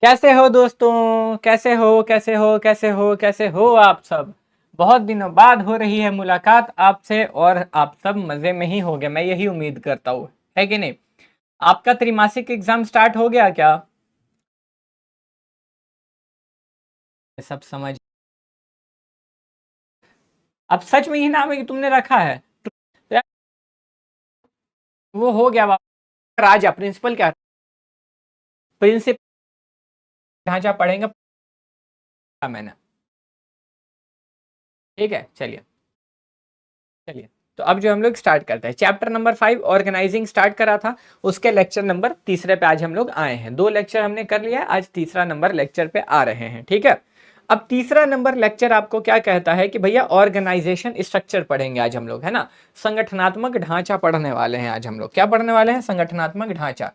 कैसे हो दोस्तों? कैसे हो आप सब? बहुत दिनों बाद हो रही है मुलाकात आपसे और आप सब मजे में ही होंगे, मैं यही उम्मीद करता हूँ, है कि नहीं? आपका त्रिमासिक एग्जाम स्टार्ट हो गया क्या? सब समझ। अब सच में ही नाम है कि तुमने रखा है? तो यार, वो हो गया राजा प्रिंसिपल क्या? प्रिंसिपल ढांचा पढ़ेंगे मैंने। ठीक है, चलिए। चलिए, तो अब जो हम लोग स्टार्ट करते हैं चैप्टर नंबर 5 ऑर्गेनाइजिंग स्टार्ट करा था, उसके लेक्चर नंबर तीसरे पे आज हम लोग आए हैं। 2 लेक्चर हमने कर लिया है, आज तीसरा नंबर लेक्चर पे आ रहे हैं। ठीक है, अब तीसरा नंबर लेक्चर आपको क्या कहता है कि भैया ऑर्गेनाइजेशन स्ट्रक्चर पढ़ेंगे आज हम लोग, है ना? संगठनात्मक ढांचा पढ़ने वाले हैं आज हम लोग। क्या पढ़ने वाले हैं? संगठनात्मक ढांचा।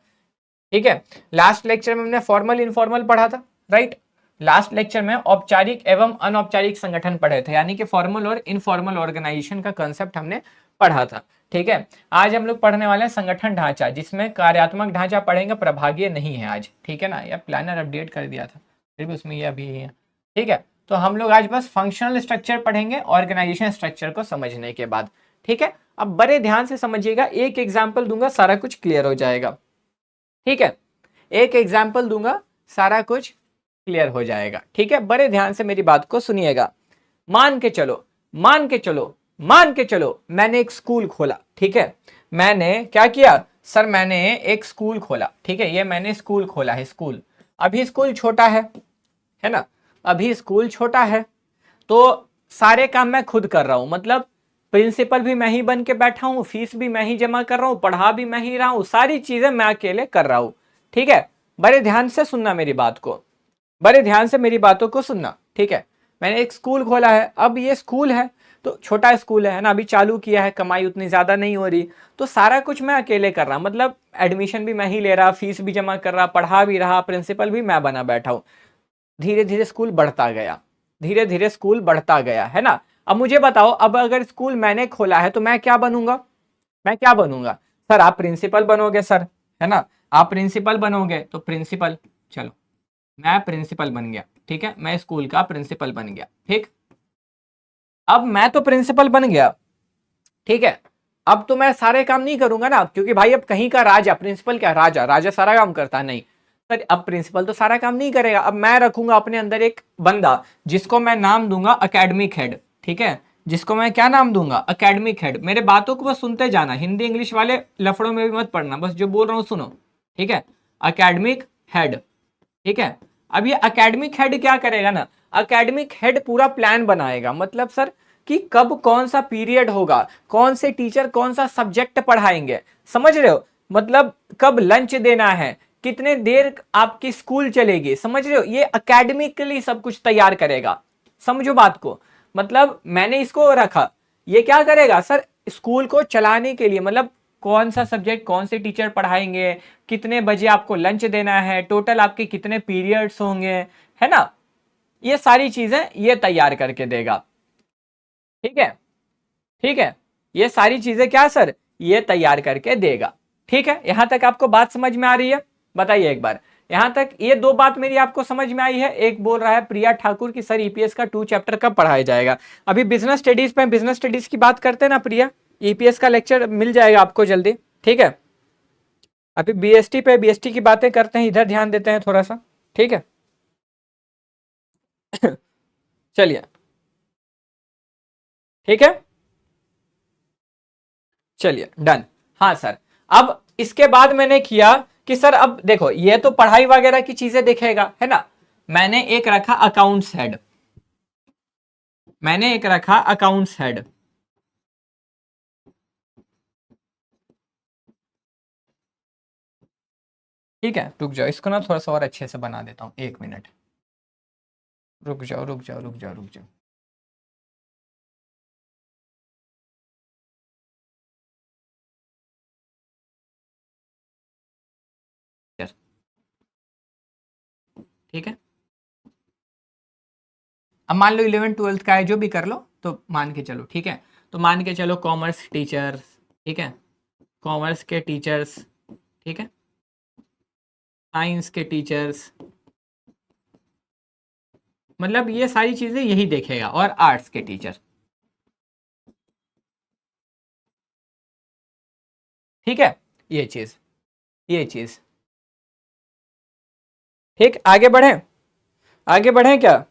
ठीक है, लास्ट लेक्चर में हमने फॉर्मल इनफॉर्मल पढ़ा था, राइट? लास्ट लेक्चर में औपचारिक एवं अनौपचारिक संगठन पढ़े थे, यानी कि फॉर्मल और इनफॉर्मल ऑर्गेनाइजेशन का कंसेप्ट हमने पढ़ा था। ठीक है, आज हम लोग पढ़ने वाले हैं संगठन ढांचा, जिसमें कार्यात्मक ढांचा पढ़ेंगे, प्रभागीय नहीं है आज। ठीक है ना, या प्लानर अपडेट कर दिया था, फिर भी उसमें ये अभी है। ठीक है, तो हम लोग आज बस फंक्शनल स्ट्रक्चर पढ़ेंगे ऑर्गेनाइजेशन स्ट्रक्चर को समझने के बाद। ठीक है, अब बड़े ध्यान से समझिएगा, एक एग्जाम्पल दूंगा, सारा कुछ क्लियर हो जाएगा। ठीक है, एक एग्जाम्पल दूंगा, सारा कुछ क्लियर हो जाएगा। ठीक है, बड़े ध्यान से मेरी बात को सुनिएगा। मान के चलो, मान के चलो, मान के चलो, मैंने एक स्कूल खोला। ठीक है, मैंने क्या किया सर? मैंने एक स्कूल खोला। ठीक है, ये मैंने स्कूल खोला है। स्कूल, अभी स्कूल छोटा है ना? अभी स्कूल छोटा है, तो सारे काम मैं खुद कर रहा हूं, मतलब प्रिंसिपल भी मैं ही बन के बैठा हूं, फीस भी मैं ही जमा कर रहा हूं, पढ़ा भी मैं ही रहा हूं, सारी चीजें मैं अकेले कर रहा हूं। ठीक है, बड़े ध्यान से सुनना मेरी बात को, बड़े ध्यान से मेरी बातों को सुनना। ठीक है, मैंने एक स्कूल खोला है। अब ये स्कूल है तो छोटा स्कूल है ना, अभी चालू किया है, कमाई उतनी ज्यादा नहीं हो रही, तो सारा कुछ मैं अकेले कर रहा, मतलब एडमिशन भी मैं ही ले रहा, फीस भी जमा कर रहा, पढ़ा भी रहा, प्रिंसिपल भी मैं बना बैठा हूं। धीरे धीरे स्कूल बढ़ता गया, धीरे धीरे स्कूल बढ़ता गया, है ना? अब मुझे बताओ, अब अगर स्कूल मैंने खोला है तो मैं क्या बनूंगा? मैं क्या बनूंगा? सर आप प्रिंसिपल बनोगे सर, है ना? आप प्रिंसिपल बनोगे तो प्रिंसिपल, चलो मैं प्रिंसिपल बन गया। ठीक है, मैं स्कूल का प्रिंसिपल बन गया। ठीक, अब मैं तो प्रिंसिपल बन गया। ठीक है, अब तो मैं सारे काम नहीं करूंगा ना, क्योंकि भाई अब कहीं का राजा, प्रिंसिपल क्या, राजा राजा सारा काम करता है? नहीं सर, अब प्रिंसिपल तो सारा काम नहीं करेगा। अब मैं रखूंगा अपने अंदर एक बंदा, जिसको मैं नाम दूंगा अकेडमिक हेड। ठीक है, जिसको मैं क्या नाम दूंगा? Academic head. मेरे बातों को बस सुनते जाना, हिंदी इंग्लिश वाले लफड़ों में भी मत पढ़ना, बस जो बोल रहा हूं सुनो। ठीक है, अकेडमिक हेड। ठीक है, अब ये अकेडमिक हेड क्या करेगा ना, अकेडमिक हेड पूरा प्लान बनाएगा, मतलब सर कि कब कौन सा पीरियड होगा, कौन से टीचर कौन सा सब्जेक्ट पढ़ाएंगे, समझ रहे हो? मतलब कब लंच देना है, कितने देर आपकी स्कूल चलेगी, समझ रहे हो? ये अकेडमिकली सब कुछ तैयार करेगा। समझो बात को, मतलब मैंने इसको रखा, ये क्या करेगा सर? स्कूल को चलाने के लिए, मतलब कौन सा सब्जेक्ट कौन से टीचर पढ़ाएंगे, कितने बजे आपको लंच देना है, टोटल आपके कितने पीरियड्स होंगे, है ना? ये सारी चीजें ये तैयार करके देगा। ठीक है, ठीक है, ये सारी चीजें क्या सर? ये तैयार करके देगा। ठीक है, यहां तक आपको बात समझ में आ रही है? बताइए एक बार, यहां तक ये 2 बात मेरी आपको समझ में आई है? एक बोल रहा है प्रिया ठाकुर की सर ईपीएस का 2 चैप्टर कब पढ़ाया जाएगा? अभी बिजनेस स्टडीज पे, बिजनेस स्टडीज की बात करते हैं ना प्रिया, ईपीएस का लेक्चर मिल जाएगा आपको जल्दी। ठीक है, अभी बीएसटी पे, बीएसटी की बातें करते हैं, इधर ध्यान देते हैं थोड़ा सा। ठीक है चलिए, ठीक है, चलिए डन। हाँ सर, अब इसके बाद मैंने किया कि सर अब देखो, ये तो पढ़ाई वगैरह की चीजें देखेगा, है ना? मैंने एक रखा अकाउंट्स हेड, मैंने एक रखा अकाउंट्स हेड। ठीक है, रुक जाओ, इसको ना थोड़ा सा और अच्छे से बना देता हूं, 1 मिनट। रुक जाओ, रुक जाओ, रुक जाओ, रुक जाओ। Yes, ठीक है, अब मान लो 11th 12th का है, जो भी कर लो, तो मान के चलो। ठीक है, तो मान के चलो कॉमर्स टीचर्स। ठीक है, कॉमर्स के टीचर्स। ठीक है, साइंस के टीचर्स, मतलब ये सारी चीजें यही देखेगा, और आर्ट्स के टीचर। ठीक है, ये चीज, ये चीज। ठीक, आगे बढ़े, आगे बढ़े क्या?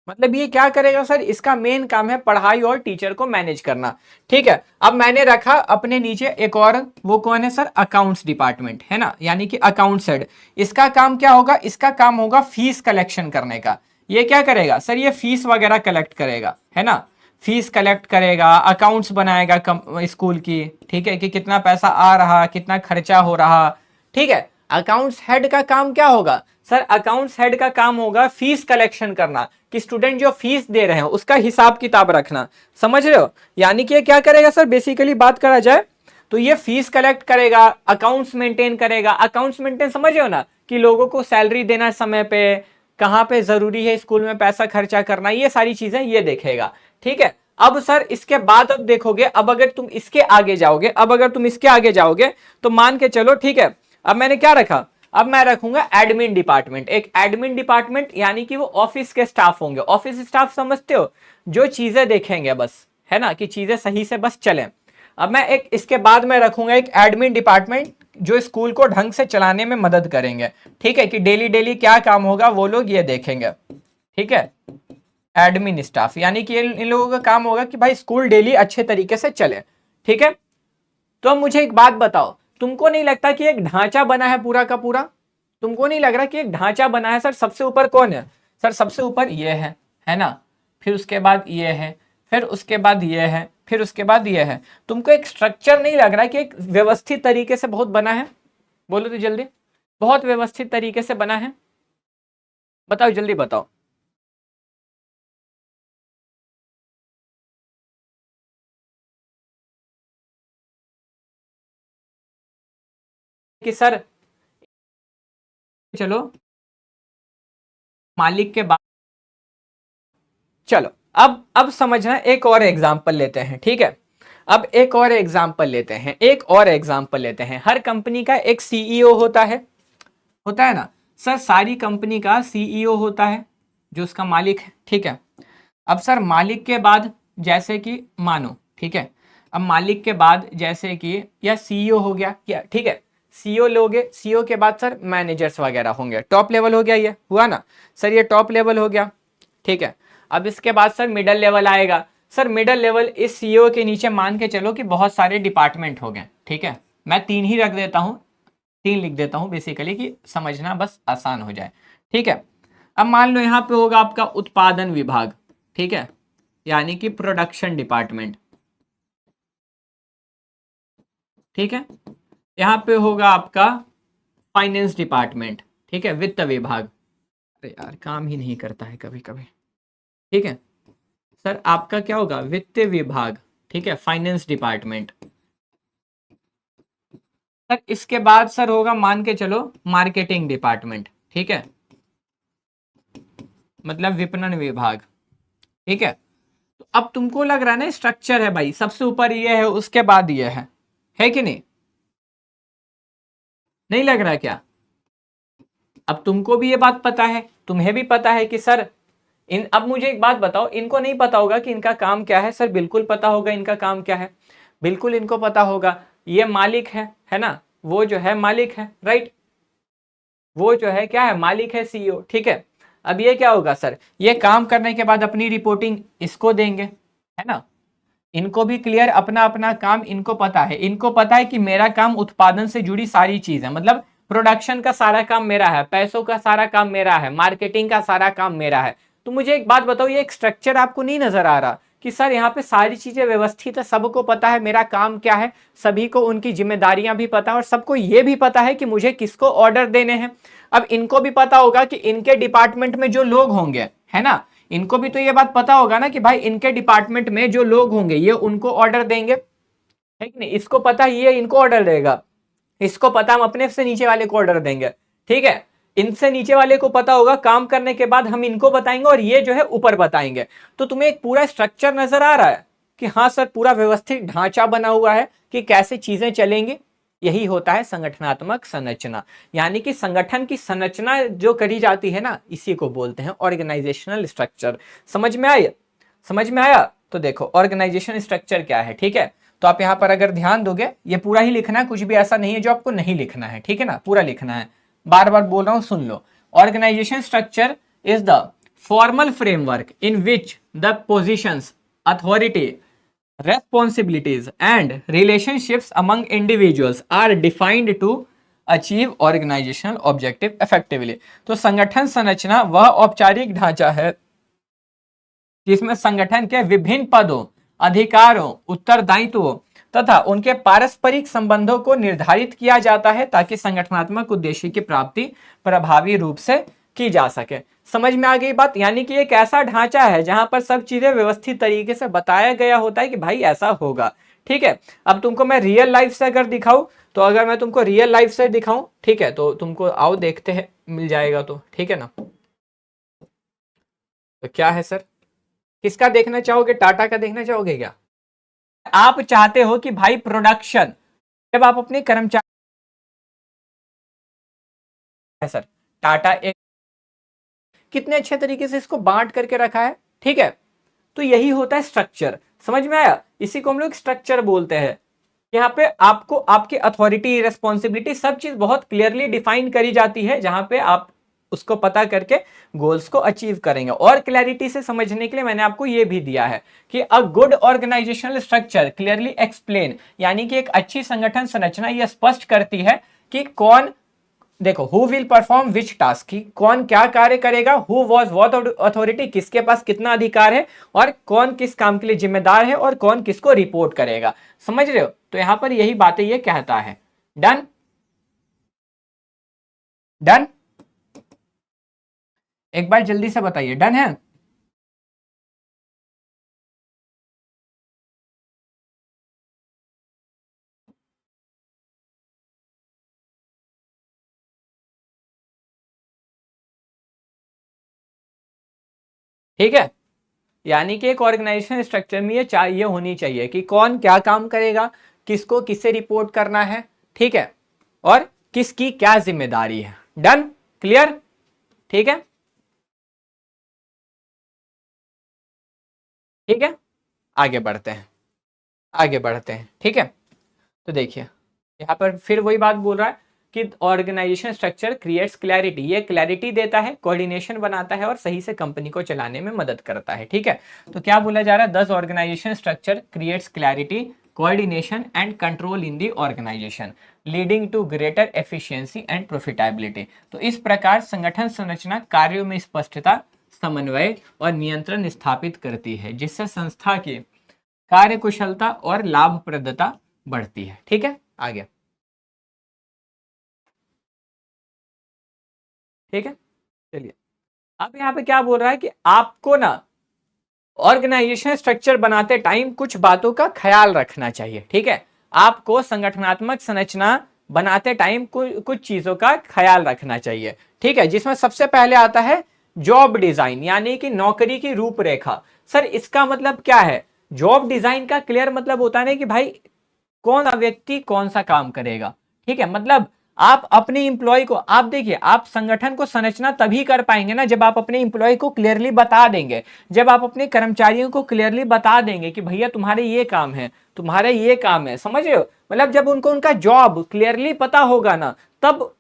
मतलब ये क्या करेगा सर, इसका मेन काम है पढ़ाई और टीचर को मैनेज करना। ठीक है, अब मैंने रखा अपने नीचे एक और, वो कौन है सर, अकाउंट्स डिपार्टमेंट, है ना, यानी कि अकाउंट्स हेड। इसका काम क्या होगा, इसका काम होगा फीस कलेक्शन करने का। ये क्या करेगा सर, ये फीस वगैरह कलेक्ट करेगा, है ना, फीस कलेक्ट करेगा, अकाउंट्स बनाएगा स्कूल की, ठीक है, कि कितना पैसा आ रहा, कितना खर्चा हो रहा। ठीक है, अकाउंट्स हेड का काम क्या होगा सर, अकाउंट्स हेड का काम होगा फीस कलेक्शन करना, कि स्टूडेंट जो फीस दे रहे हैं उसका हिसाब किताब रखना। समझ रहे हो, यानी कि ये क्या करेगा सर, बेसिकली बात करा जाए तो ये फीस कलेक्ट करेगा, अकाउंट्स मेंटेन करेगा। अकाउंट्स मेंटेन समझ रहे हो ना, कि लोगों को सैलरी देना समय पे, कहां पे जरूरी है स्कूल में पैसा खर्चा करना, ये सारी चीजें ये देखेगा। ठीक है, अब सर इसके बाद अब देखोगे, अब अगर तुम इसके आगे जाओगे, अब अगर तुम इसके आगे जाओगे तो मान के चलो, ठीक है, अब मैंने क्या रखा, अब मैं रखूंगा एडमिन डिपार्टमेंट। एक एडमिन डिपार्टमेंट यानी कि वो ऑफिस के स्टाफ होंगे। ऑफिस स्टाफ समझते हो, जो चीजें देखेंगे बस, है ना, कि चीजें सही से बस चलें। अब मैं एक इसके बाद में रखूंगा एक एडमिन डिपार्टमेंट, जो स्कूल को ढंग से चलाने में मदद करेंगे। ठीक है, कि डेली डेली क्या काम होगा वो लोग ये देखेंगे। ठीक है, एडमिन स्टाफ यानी कि इन लोगों का काम होगा कि भाई स्कूल डेली अच्छे तरीके से चले। ठीक है, तो अब मुझे एक बात बताओ, तुमको नहीं लगता कि एक ढांचा बना है पूरा का पूरा? तुमको नहीं लग रहा कि एक ढांचा बना है सर? सबसे ऊपर कौन है सर, सबसे ऊपर ये है ना, फिर उसके बाद ये है, फिर उसके बाद ये है, फिर उसके बाद ये है। तुमको एक स्ट्रक्चर नहीं लग रहा कि एक व्यवस्थित तरीके से बहुत बना है? बोलो तो जल्दी, बहुत व्यवस्थित तरीके से बना है, बताओ जल्दी बताओ। कि सर चलो मालिक के बाद, चलो अब समझना, एक और एग्जांपल लेते हैं। ठीक है, अब एक और एग्जांपल लेते हैं, एक और एग्जांपल लेते हैं। हर कंपनी का एक सीईओ होता है ना सर, सारी कंपनी का सीईओ होता है, जो उसका मालिक है। ठीक है, अब सर मालिक के बाद जैसे कि मानो, ठीक है, अब मालिक के बाद जैसे कि या सीईओ हो गया क्या, ठीक है, सीईओ लोगे, सीईओ के बाद सर मैनेजर्स वगैरह होंगे, टॉप लेवल हो गया, ये हुआ ना सर, ये टॉप लेवल हो गया। ठीक है, अब इसके बाद सर मिडल लेवल आएगा। सर मिडल लेवल इस सीईओ के नीचे मान के चलो कि बहुत सारे डिपार्टमेंट हो गए। ठीक है, मैं 3 ही रख देता हूँ, 3 लिख देता हूँ बेसिकली, कि समझना बस आसान हो जाए। ठीक है, अब मान लो यहाँ पे होगा आपका उत्पादन विभाग। ठीक है, यानी कि प्रोडक्शन डिपार्टमेंट। ठीक है, यहाँ पे होगा आपका फाइनेंस डिपार्टमेंट। ठीक है, वित्त विभाग। अरे यार काम ही नहीं करता है कभी कभी। ठीक है सर, आपका क्या होगा, वित्त विभाग। ठीक है, फाइनेंस डिपार्टमेंट। सर इसके बाद सर होगा मान के चलो मार्केटिंग डिपार्टमेंट। ठीक है, मतलब विपणन विभाग। ठीक है, तो अब तुमको लग रहा है ना स्ट्रक्चर है भाई, सबसे ऊपर ये है, उसके बाद ये है कि नहीं? नहीं लग रहा क्या? अब तुमको भी ये बात पता है, तुम्हें भी पता है कि सर इन, अब मुझे एक बात बताओ, इनको नहीं पता होगा कि इनका काम क्या है? सर बिल्कुल पता होगा इनका काम क्या है, बिल्कुल इनको पता होगा। ये मालिक है ना, वो जो है मालिक है, राइट, वो जो है क्या है, मालिक है, सीईओ। ठीक है, अब ये क्या होगा सर, ये काम करने के बाद अपनी रिपोर्टिंग इसको देंगे, है ना, इनको भी क्लियर, अपना अपना काम इनको पता है। इनको पता है कि मेरा काम उत्पादन से जुड़ी सारी चीज है, मतलब प्रोडक्शन का सारा काम मेरा है, पैसों का सारा काम मेरा है, मार्केटिंग का सारा काम मेरा है। तो मुझे एक बात बताओ, ये एक स्ट्रक्चर आपको नहीं नजर आ रहा कि सर यहाँ पे सारी चीजें व्यवस्थित है, सबको पता है मेरा काम क्या है, सभी को उनकी जिम्मेदारियां भी पता है, और सबको ये भी पता है कि मुझे किसको ऑर्डर देने हैं। अब इनको भी पता होगा कि इनके डिपार्टमेंट में जो लोग होंगे, है ना, इनको भी तो ये बात पता होगा ना कि भाई इनके डिपार्टमेंट में जो लोग होंगे ये उनको ऑर्डर देंगे, है कि नहीं? इसको पता ये इनको ऑर्डर देगा, इसको पता हम अपने से नीचे वाले को ऑर्डर देंगे। ठीक है, इनसे नीचे वाले को पता होगा, काम करने के बाद हम इनको बताएंगे और ये जो है ऊपर बताएंगे। तो तुम्हें एक पूरा स्ट्रक्चर नजर आ रहा है कि हाँ सर, पूरा व्यवस्थित ढांचा बना हुआ है कि कैसे चीजें चलेंगी। यही होता है संगठनात्मक संरचना। यानी कि संगठन की संरचना जो करी जाती है ना, इसी को बोलते हैं ऑर्गेनाइजेशनल स्ट्रक्चर। समझ में आया? समझ में आया? तो देखो ऑर्गेनाइजेशन स्ट्रक्चर क्या है, ठीक है। तो आप यहाँ पर अगर ध्यान दोगे, ये पूरा ही लिखना है, कुछ भी ऐसा नहीं है जो आपको नहीं लिखना है, ठीक है ना, पूरा लिखना है। बार बार बोल रहा हूं, सुन लो। Organisation structure is the formal framework in which the positions, authority, responsibilities and relationships among individuals are defined to achieve organizational objective effectively। तो संगठन संरचना वह औपचारिक ढांचा है जिसमें संगठन के विभिन्न पदों, अधिकारों, उत्तरदायित्वों तथा उनके पारस्परिक संबंधों को निर्धारित किया जाता है ताकि संगठनात्मक उद्देश्य की प्राप्ति प्रभावी रूप से की जा सके। समझ में आ गई बात? यानी कि एक ऐसा ढांचा है जहां पर सब चीजें व्यवस्थित तरीके से बताया गया होता है कि भाई ऐसा होगा, ठीक है। अब तुमको मैं रियल लाइफ से अगर दिखाऊं, तो अगर मैं तुमको रियल लाइफ से दिखाऊं, ठीक है, तो तुमको आओ देखते हैं, मिल जाएगा तो, ठीक है ना। तो क्या है सर, किसका देखना चाहोगे? टाटा का देखना चाहोगे क्या? आप चाहते हो कि भाई प्रोडक्शन, जब आप अपने कर्मचारी है सर, टाटा एक कितने अच्छे तरीके से इसको बांट करके रखा है, ठीक है। तो यही होता है स्ट्रक्चर। समझ में आया? इसी को हम लोग स्ट्रक्चर बोलते हैं। यहाँ पे आपको आपकी अथॉरिटी, रेस्पॉन्सिबिलिटी, सब चीज बहुत क्लियरली डिफाइन करी जाती है, जहां पे आप उसको पता करके गोल्स को अचीव करेंगे। और क्लैरिटी से समझने के लिए मैंने आपको ये भी दिया है कि a good organisational structure clearly explain, यानी कि एक अच्छी संगठन संरचना यह स्पष्ट करती है कि कौन, देखो, who will perform which task, की कौन क्या कार्य करेगा, हु वॉज व्हाट अथॉरिटी, किसके पास कितना अधिकार है, और कौन किस काम के लिए जिम्मेदार है, और कौन किसको रिपोर्ट करेगा। समझ रहे हो? तो यहां पर यही बातें ये कहता है। डन? डन? एक बार जल्दी से बताइए, डन है? ठीक है। यानी कि एक ऑर्गेनाइजेशन स्ट्रक्चर में ये चाहिए होनी चाहिए कि कौन क्या काम करेगा, किसको किससे रिपोर्ट करना है, ठीक है, और किसकी क्या जिम्मेदारी है। डन? क्लियर? ठीक है, ठीक है, आगे बढ़ते हैं, आगे बढ़ते हैं, ठीक है। तो देखिए यहाँ पर फिर वही बात बोल रहा है कि ऑर्गेनाइजेशन स्ट्रक्चर क्रिएट्स क्लैरिटी, ये क्लैरिटी देता है, कोऑर्डिनेशन बनाता है और सही से कंपनी को चलाने में मदद करता है, ठीक है। तो क्या बोला जा रहा है? This organisation structure creates clarity, coordination and control in the organisation leading to greater efficiency and profitability. तो इस प्रकार संगठन संरचना कार्यों में स्पष्टता, समन्वय और नियंत्रण स्थापित करती है, जिससे संस्था की कार्यकुशलता और लाभप्रदता बढ़ती है, ठीक है। आगे, ठीक है, चलिए। अब यहाँ पे क्या बोल रहा है कि आपको ना ऑर्गेनाइजेशन स्ट्रक्चर बनाते टाइम कुछ बातों का ख्याल रखना चाहिए, ठीक है। आपको संगठनात्मक संरचना बनाते टाइम कुछ चीजों का ख्याल रखना चाहिए, ठीक है, जिसमें सबसे पहले आता है जॉब डिजाइन, यानी कि नौकरी की रूपरेखा। सर इसका मतलब क्या है? जॉब डिजाइन का क्लियर मतलब होता है कि भाई कौन सा व्यक्ति कौन सा काम करेगा, ठीक है। मतलब आप अपने इंप्लॉय को, आप देखिए, आप संगठन को संरचना तभी कर पाएंगे ना जब आप अपने इंप्लॉय को क्लियरली बता देंगे, जब आप अपने कर्मचारियों को क्लियरली बता देंगे कि भैया तुम्हारे ये काम है, तुम्हारे ये काम है। समझ रहे हो? मतलब जब उनको उनका जॉब क्लियरली पता होगा ना, तब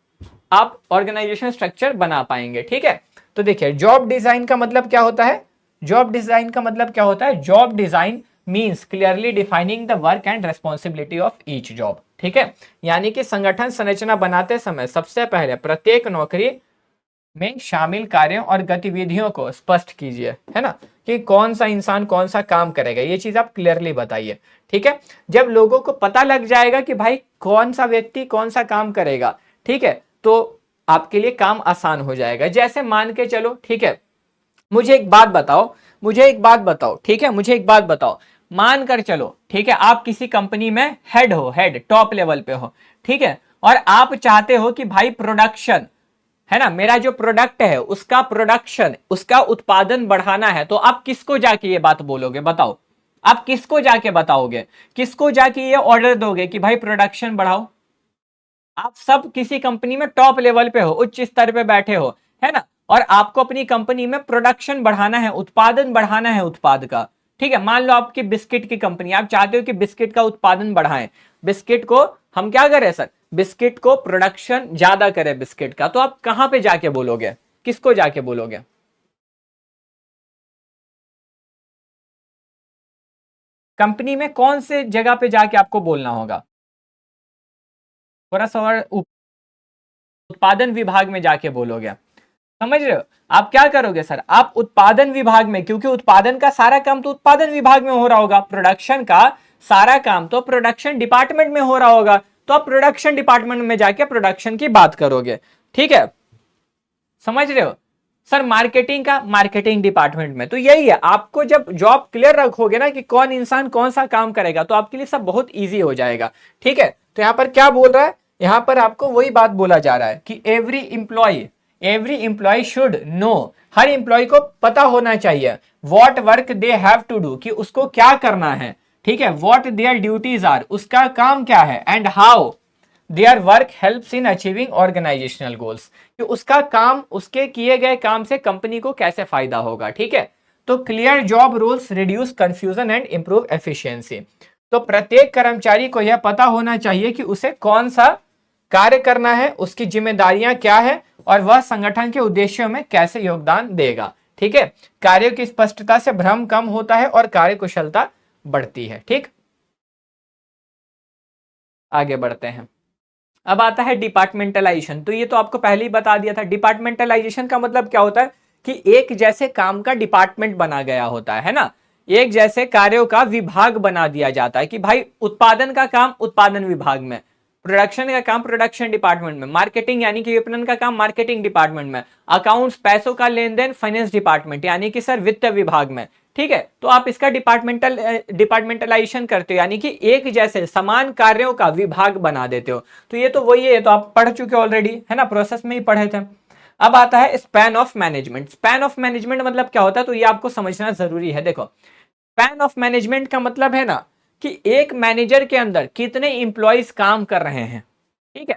आप ऑर्गेनाइजेशन स्ट्रक्चर बना पाएंगे, ठीक है। तो देखिए जॉब डिजाइन का मतलब क्या होता है? जॉब डिजाइन का मतलब क्या होता है? Job design means clearly defining the work and responsibility of each job, ठीक है। यानी कि संगठन संरचना बनाते समय सबसे पहले प्रत्येक नौकरी में शामिल कार्यों और गतिविधियों को स्पष्ट कीजिए, है ना, कि कौन सा इंसान कौन सा काम करेगा, ये चीज आप क्लियरली बताइए, ठीक है। जब लोगों को पता लग जाएगा कि भाई कौन सा व्यक्ति कौन सा काम करेगा, ठीक है, तो आपके लिए काम आसान हो जाएगा। जैसे मान के चलो, ठीक है, मुझे एक बात बताओ, मुझे एक बात बताओ, ठीक है, मुझे एक बात बताओ, मान कर चलो, ठीक है, आप किसी कंपनी में हेड हो, हेड टॉप लेवल पे हो, ठीक है, और आप चाहते हो कि भाई प्रोडक्शन, है ना, मेरा जो प्रोडक्ट है उसका प्रोडक्शन, उसका उत्पादन बढ़ाना है, तो आप किसको जाके ये बात बोलोगे? बताओ, आप किसको जाके बताओगे, किसको जाके ये ऑर्डर दोगे कि भाई प्रोडक्शन बढ़ाओ? आप सब किसी कंपनी में टॉप लेवल पे हो, उच्च स्तर पे बैठे हो, है ना, और आपको अपनी कंपनी में प्रोडक्शन बढ़ाना है, उत्पादन बढ़ाना है उत्पाद का। ठीक है, मान लो आपकी बिस्किट की कंपनी, आप चाहते हो कि बिस्किट का उत्पादन बढ़ाएं, बिस्किट को हम क्या करें सर, बिस्किट को प्रोडक्शन ज्यादा करें बिस्किट का, तो आप कहां पे जाके बोलोगे, किसको जाके बोलोगे? कंपनी में कौन से जगह पे जाके आपको बोलना होगा? थोड़ा सा और उत्पादन विभाग में जाके बोलोगे। समझ रहे हो? आप क्या करोगे सर, आप उत्पादन विभाग में, क्योंकि उत्पादन का सारा काम तो उत्पादन विभाग में हो रहा होगा, प्रोडक्शन का सारा काम तो प्रोडक्शन डिपार्टमेंट में हो रहा होगा, तो आप प्रोडक्शन डिपार्टमेंट में जाके प्रोडक्शन की बात करोगे। ठीक है, समझ रहे हो? सर मार्केटिंग का मार्केटिंग डिपार्टमेंट में, तो यही है, आपको जब जॉब क्लियर रखोगे ना कि कौन इंसान कौन सा काम करेगा, तो आपके लिए सब बहुत इजी हो जाएगा। ठीक है, तो यहां पर क्या बोल रहा है, यहां पर आपको वही बात बोला जा रहा है कि एवरी इंप्लॉय शुड नो, हर इंप्लॉय को पता होना चाहिए what work they have to do, कि उसको क्या करना है। ठीक है, व्हाट देयर ड्यूटीज आर, उसका काम क्या है, and how their work helps in achieving organisational goals, कि उसका काम, उसके किए गए काम से कंपनी को कैसे फायदा होगा। ठीक है, तो clear job rules reduce confusion and improve efficiency, तो प्रत्येक कर्मचारी को यह पता होना चाहिए कि उसे कौन सा कार्य करना है, उसकी जिम्मेदारियां क्या है, और वह संगठन के उद्देश्यों में कैसे योगदान देगा। ठीक है, कार्यों की स्पष्टता से भ्रम कम होता है और कार्य कुशलता बढ़ती है। ठीक, आगे बढ़ते हैं। अब आता है डिपार्टमेंटलाइजेशन, तो ये तो आपको पहले ही बता दिया था। डिपार्टमेंटलाइजेशन का मतलब क्या होता है कि एक जैसे काम का डिपार्टमेंट बना गया होता है ना, एक जैसे कार्यों का विभाग बना दिया जाता है कि भाई उत्पादन का काम उत्पादन विभाग में, प्रोडक्शन का काम प्रोडक्शन डिपार्टमेंट में, मार्केटिंग यानी कि विपणन का काम मार्केटिंग डिपार्टमेंट में, अकाउंट्स पैसों का लेन देन फाइनेंस डिपार्टमेंट यानी कि सर वित्त विभाग में। ठीक है, तो आप इसका डिपार्टमेंटलाइजेशन करते हो, यानी कि एक जैसे समान कार्यों का विभाग बना देते हो। तो ये तो वही है, तो आप पढ़ चुके ऑलरेडी, है ना, प्रोसेस में ही पढ़े थे। अब आता है span of management. Span of management मतलब क्या होता है, तो ये आपको समझना जरूरी है। देखो, स्पैन ऑफ मैनेजमेंट का मतलब है ना कि एक मैनेजर के अंदर कितने इंप्लॉइज काम कर रहे हैं। ठीक है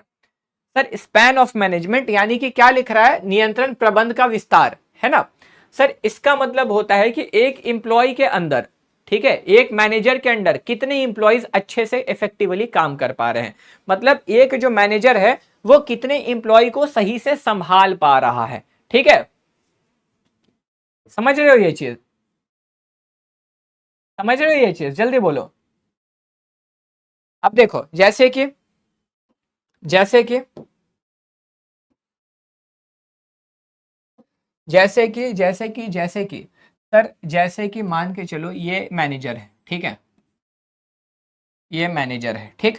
सर, स्पैन ऑफ मैनेजमेंट यानी कि क्या लिख रहा है, नियंत्रण प्रबंध का विस्तार, है ना। सर इसका मतलब होता है कि एक इंप्लॉय के अंदर, ठीक है, एक मैनेजर के अंदर कितने इंप्लॉइज अच्छे से इफेक्टिवली काम कर पा रहे हैं, मतलब एक जो मैनेजर है वो कितने इंप्लॉय को सही से संभाल पा रहा है। ठीक है, समझ रहे हो ये चीज, समझ रहे हो ये चीज, जल्दी बोलो। अब देखो, जैसे कि जैसे कि सर, जैसे कि मान के चलो ये मैनेजर है, ठीक है, ये मैनेजर है, ठीक।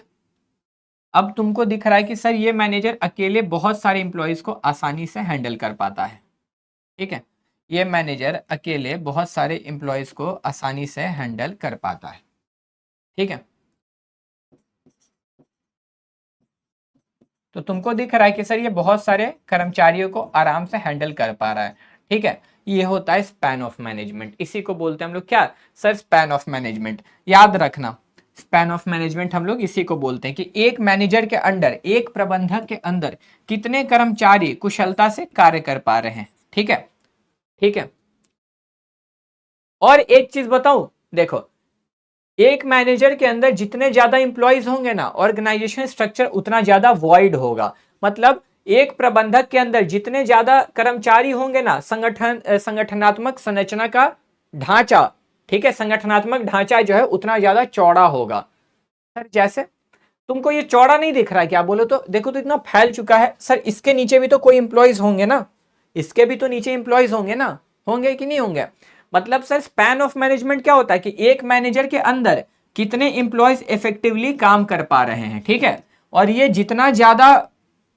अब तुमको दिख रहा है कि सर ये मैनेजर अकेले बहुत सारे इंप्लॉयज को आसानी से हैंडल कर पाता है। ठीक है, ये मैनेजर अकेले बहुत सारे इंप्लॉयज को आसानी से हैंडल कर पाता है। ठीक है, तो तुमको दिख रहा है कि सर ये बहुत सारे कर्मचारियों को आराम से हैंडल कर पा रहा है। ठीक है, ये होता है स्पैन ऑफ मैनेजमेंट, इसी को बोलते हैं हम लोग क्या सर, स्पैन ऑफ मैनेजमेंट। याद रखना, स्पैन ऑफ मैनेजमेंट हम लोग इसी को बोलते हैं कि एक मैनेजर के अंडर, एक प्रबंधक के अंदर कितने कर्मचारी कुशलता से कार्य कर पा रहे हैं। ठीक है, ठीक है। और एक चीज बताऊं, देखो, एक मैनेजर के अंदर जितने ज्यादा इंप्लॉइज होंगे ना, ऑर्गेनाइजेशन स्ट्रक्चर उतना ज्यादा वॉइड होगा। मतलब एक प्रबंधक के अंदर जितने ज्यादा कर्मचारी होंगे ना, संगठनात्मक संरचना का ढांचा, ठीक है, संगठनात्मक ढांचा जो है उतना ज्यादा चौड़ा होगा। सर जैसे तुमको ये चौड़ा नहीं दिख रहा है क्या, बोलो तो, देखो तो इतना फैल चुका है। सर इसके नीचे भी तो कोई इंप्लॉइज होंगे ना, इसके भी तो नीचे इंप्लॉइज होंगे ना, होंगे कि नहीं होंगे। मतलब सर स्पैन ऑफ मैनेजमेंट क्या होता है कि एक मैनेजर के अंदर कितने इंप्लॉइज इफेक्टिवली काम कर पा रहे हैं। ठीक है, और ये जितना ज्यादा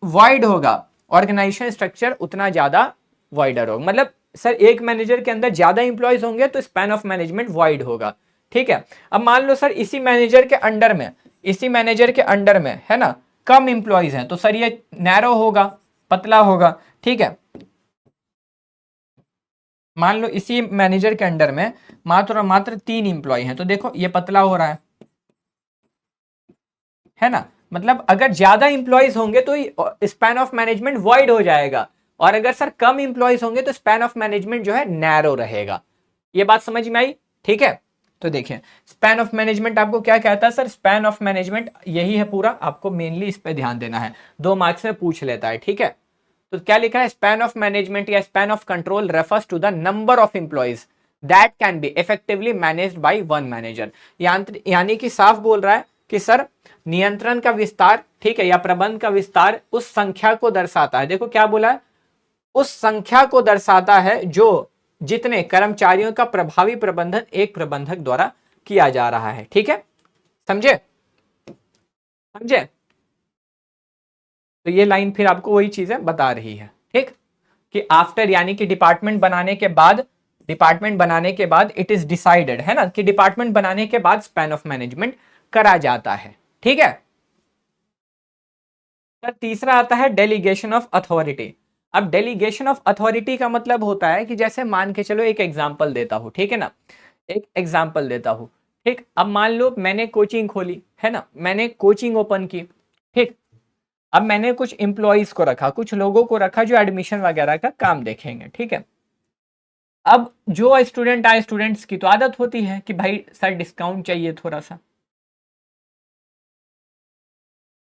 वाइड होगा ऑर्गेनाइजेशन स्ट्रक्चर, उतना ज्यादा वाइडर होगा। मतलब सर एक मैनेजर के अंदर ज्यादा इंप्लॉइज होंगे तो स्पैन ऑफ मैनेजमेंट वाइड होगा। ठीक है, अब मान लो सर इसी मैनेजर के अंडर में, इसी मैनेजर के अंडर में, है ना, कम इंप्लॉइज हैं, तो सर ये नैरो होगा, पतला होगा। ठीक है, मान लो इसी मैनेजर के अंडर में मात्र और मात्र 3 इंप्लॉय हैं, तो देखो ये पतला हो रहा है ना। मतलब अगर ज्यादा इंप्लॉइज होंगे तो स्पैन ऑफ मैनेजमेंट वॉइड हो जाएगा, और अगर सर कम इंप्लॉइज होंगे तो स्पैन ऑफ मैनेजमेंट जो है नैरो रहेगा। ये बात समझ में आई? ठीक है, तो देखिए स्पैन ऑफ मैनेजमेंट आपको क्या कहता है सर, स्पैन ऑफ मैनेजमेंट यही है पूरा, आपको मेनली इस पे ध्यान देना है, 2 मार्क्स में पूछ लेता है। ठीक है, तो क्या लिखा है, स्पैन ऑफ मैनेजमेंट या span of control refers to the number of employees that can be effectively managed by one manager. यानी कि साफ बोल रहा है कि सर नियंत्रण का विस्तार, ठीक है, या प्रबंध का विस्तार उस संख्या को दर्शाता है। देखो क्या बोला है, उस संख्या को दर्शाता है जो जितने कर्मचारियों का प्रभावी प्रबंधन एक प्रबंधक द्वारा किया जा रहा है। ठीक है, समझे? समझे? तो ये लाइन फिर आपको वही चीजें बता रही है। ठीक, कि आफ्टर यानी कि डिपार्टमेंट बनाने के बाद, डिपार्टमेंट बनाने के बाद इट इज डिसाइडेड, है ना, कि डिपार्टमेंट बनाने के बाद स्पैन ऑफ मैनेजमेंट करा जाता है। ठीक है, तो तीसरा आता है डेलीगेशन ऑफ अथॉरिटी। अब डेलीगेशन ऑफ अथॉरिटी का मतलब होता है कि जैसे मान के चलो, एक एग्जांपल देता हूं, ठीक है ना, एक एग्जांपल देता हूं। ठीक, अब मान लो मैंने कोचिंग खोली, है ना, मैंने कोचिंग ओपन की। ठीक, अब मैंने कुछ इंप्लॉइज को रखा, कुछ लोगों को रखा जो एडमिशन वगैरह का काम देखेंगे। ठीक है, अब जो स्टूडेंट आए, स्टूडेंट्स की तो आदत होती है कि भाई सर डिस्काउंट चाहिए थोड़ा सा।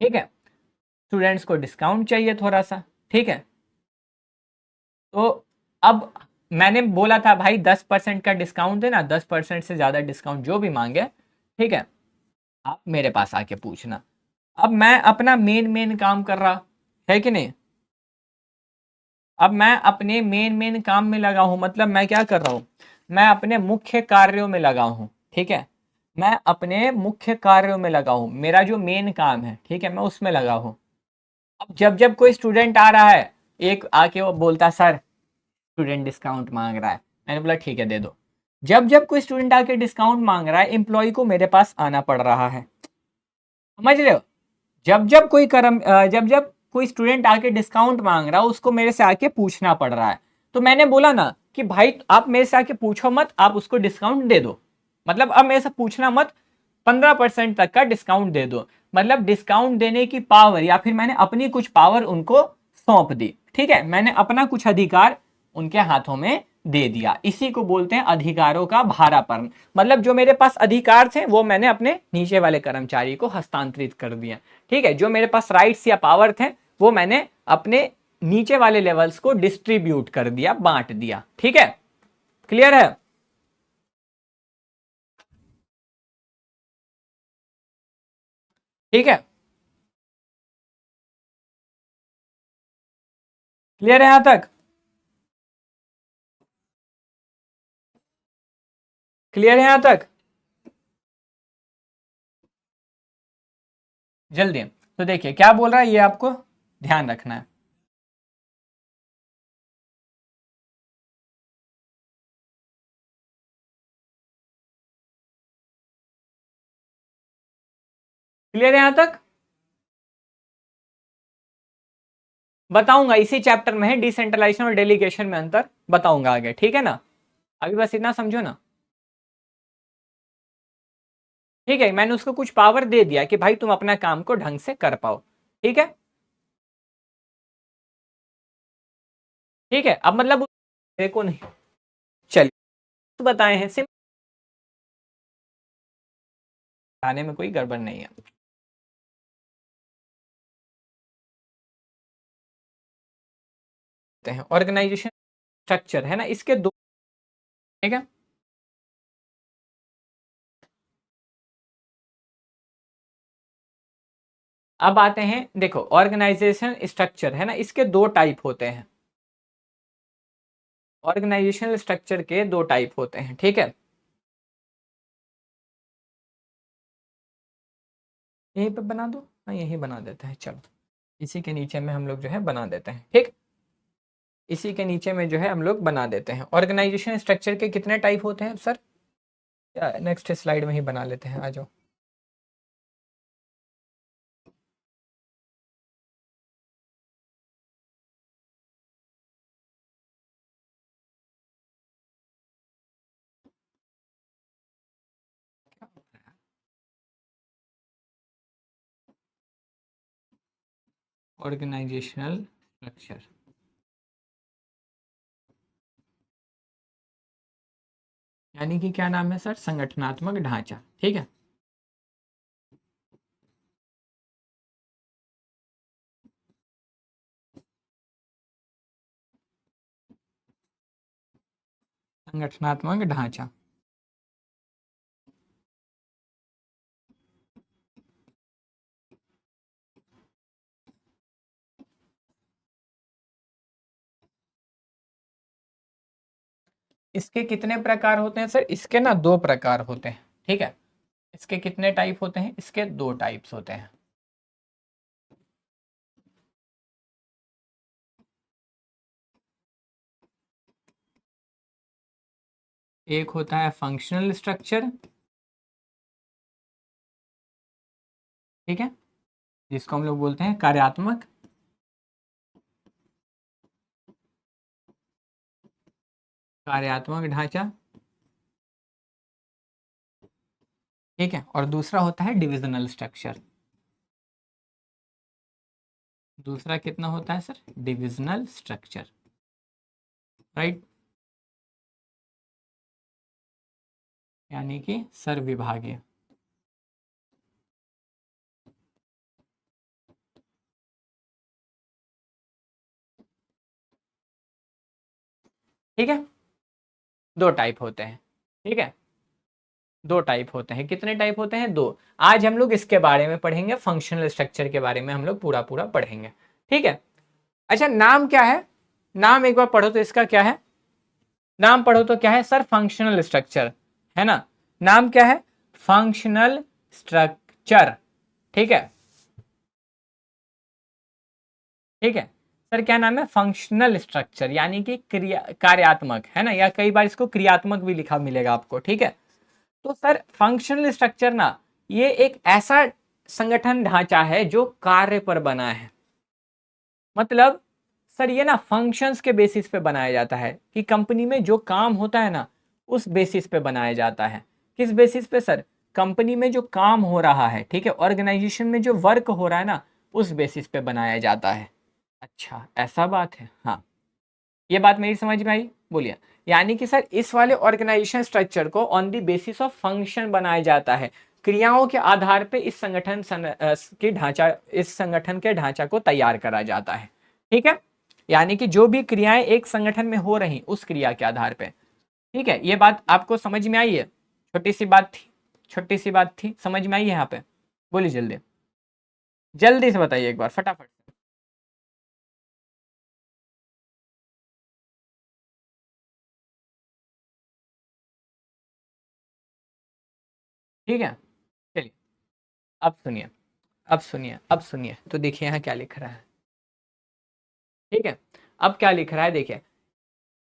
ठीक है, स्टूडेंट्स को डिस्काउंट चाहिए थोड़ा सा। ठीक है, तो अब मैंने बोला था भाई 10% का डिस्काउंट देना, 10% से ज्यादा डिस्काउंट जो भी मांगे, ठीक है, आप मेरे पास आके पूछना। अब मैं अपना मेन मेन काम कर रहा, है कि नहीं, अब मैं अपने मेन मेन काम में लगा हूं, मतलब मैं क्या कर रहा हूं, मैं अपने मुख्य कार्यों में लगा हूं। ठीक है, मैं अपने मुख्य कार्यों में लगा हूं, मेरा जो मेन काम है, ठीक है, मैं उसमें लगा हूं। अब जब जब कोई स्टूडेंट आ रहा है, एक आके वो बोलता सर स्टूडेंट डिस्काउंट मांग रहा है, मैंने बोला ठीक है दे दो। जब जब कोई स्टूडेंट आके डिस्काउंट मांग रहा है, एम्प्लॉय को मेरे पास आना पड़ रहा है। समझ रहे हो? जब जब कोई स्टूडेंट आके डिस्काउंट मांग रहा है, उसको मेरे से आके पूछना पड़ रहा है। तो मैंने बोला ना कि भाई आप मेरे से आके पूछो मत, आप उसको डिस्काउंट दे दो। मतलब अब मेरे से पूछना मत, 15% तक का डिस्काउंट दे दो। मतलब डिस्काउंट देने की पावर, या फिर मैंने अपनी कुछ पावर उनको सौंप दी। ठीक है, मैंने अपना कुछ अधिकार उनके हाथों में दे दिया। इसी को बोलते हैं अधिकारों का भारापन। मतलब जो मेरे पास अधिकार थे वो मैंने अपने नीचे वाले कर्मचारी को हस्तांतरित कर दिया। ठीक है, जो मेरे पास राइट्स या पावर थे वो मैंने अपने नीचे वाले लेवल्स को डिस्ट्रीब्यूट कर दिया, बांट दिया। ठीक है, क्लियर है? ठीक है, क्लियर है यहां तक? क्लियर है यहां तक? जल्दी, तो देखिए क्या बोल रहा है, ये आपको ध्यान रखना है। क्लियर है यहां तक? बताऊंगा, इसी चैप्टर में है, डिसेंट्रलाइजेशन और डेलीगेशन में अंतर बताऊंगा आगे। ठीक है ना, अभी बस इतना समझो ना। ठीक है, मैंने उसको कुछ पावर दे दिया कि भाई तुम अपना काम को ढंग से कर पाओ। ठीक है, ठीक है, अब मतलब देखो नहीं, चलिए बताए हैं, सिर्फ आने में कोई गड़बड़ नहीं है। ऑर्गेनाइजेशन स्ट्रक्चर है ना, इसके दो, ठीक है, अब आते हैं, देखो ऑर्गेनाइजेशन स्ट्रक्चर है ना, इसके दो टाइप होते हैं। ऑर्गेनाइजेशनल स्ट्रक्चर के दो टाइप होते हैं। ठीक है, यहीं पे बना दो, हाँ यहीं बना देते हैं, चलो इसी के नीचे में हम लोग जो है बना देते हैं। ठीक, इसी के नीचे में जो है हम लोग बना देते हैं। ऑर्गेनाइजेशन स्ट्रक्चर के कितने टाइप होते हैं सर? नेक्स्ट स्लाइड में ही बना लेते हैं, आ जाओ। ऑर्गेनाइजेशनल स्ट्रक्चर, यानी कि क्या नाम है सर, संगठनात्मक ढांचा। ठीक है, संगठनात्मक ढांचा। इसके कितने प्रकार होते हैं सर, इसके ना दो प्रकार होते हैं। ठीक है, इसके कितने टाइप होते हैं, इसके दो टाइप्स होते हैं। एक होता है फंक्शनल स्ट्रक्चर, ठीक है, जिसको हम लोग बोलते हैं कार्यात्मक, कार्यात्मक ढांचा। ठीक है, और दूसरा होता है डिविजनल स्ट्रक्चर। दूसरा कितना होता है सर, डिविजनल स्ट्रक्चर, राइट, यानी कि सर्वविभागीय। ठीक है, दो टाइप होते हैं। ठीक है, दो टाइप होते हैं। कितने टाइप होते हैं, दो। आज हम लोग इसके बारे में पढ़ेंगे, फंक्शनल स्ट्रक्चर के बारे में हम लोग पूरा पूरा पढ़ेंगे। ठीक है, अच्छा नाम क्या है, नाम एक बार पढ़ो तो इसका क्या है, नाम पढ़ो तो क्या है सर, फंक्शनल स्ट्रक्चर, है ना। नाम क्या है, फंक्शनल स्ट्रक्चर। ठीक है, ठीक है सर, क्या नाम है, फंक्शनल स्ट्रक्चर, यानी कि क्रिया, कार्यात्मक, है ना, या कई बार इसको क्रियात्मक भी लिखा मिलेगा आपको। ठीक है, तो सर फंक्शनल स्ट्रक्चर ना, ये एक ऐसा संगठन ढांचा है जो कार्य पर बना है। मतलब सर ये ना फंक्शंस के बेसिस पे बनाया जाता है, कि कंपनी में जो काम होता है ना, उस बेसिस पे बनाया जाता है। किस बेसिस पे सर, कंपनी में जो काम हो रहा है, ठीक है, ऑर्गेनाइजेशन में जो वर्क हो रहा है ना, उस बेसिस पे बनाया जाता है। अच्छा ऐसा बात है, हाँ, ये बात मेरी समझ में आई, बोलिए। यानी कि सर इस वाले ऑर्गेनाइजेशन स्ट्रक्चर को on the basis of function बनाया जाता है, क्रियाओं के आधार पे इस की ढांचा, इस संगठन के ढांचा को तैयार करा जाता है। ठीक है, यानी कि जो भी क्रियाएं एक संगठन में हो रही उस क्रिया के आधार पे। ठीक है, ये बात आपको समझ में आई है, छोटी सी बात थी, छोटी सी बात थी, समझ में आई है यहाँ पे, बोलिए जल्दी, जल्दी से बताइए एक बार फटाफट। ठीक है, चलिए, अब सुनिए, अब सुनिए, अब सुनिए, तो देखिए यहाँ क्या लिख रहा है। ठीक है, अब क्या लिख रहा है, देखिए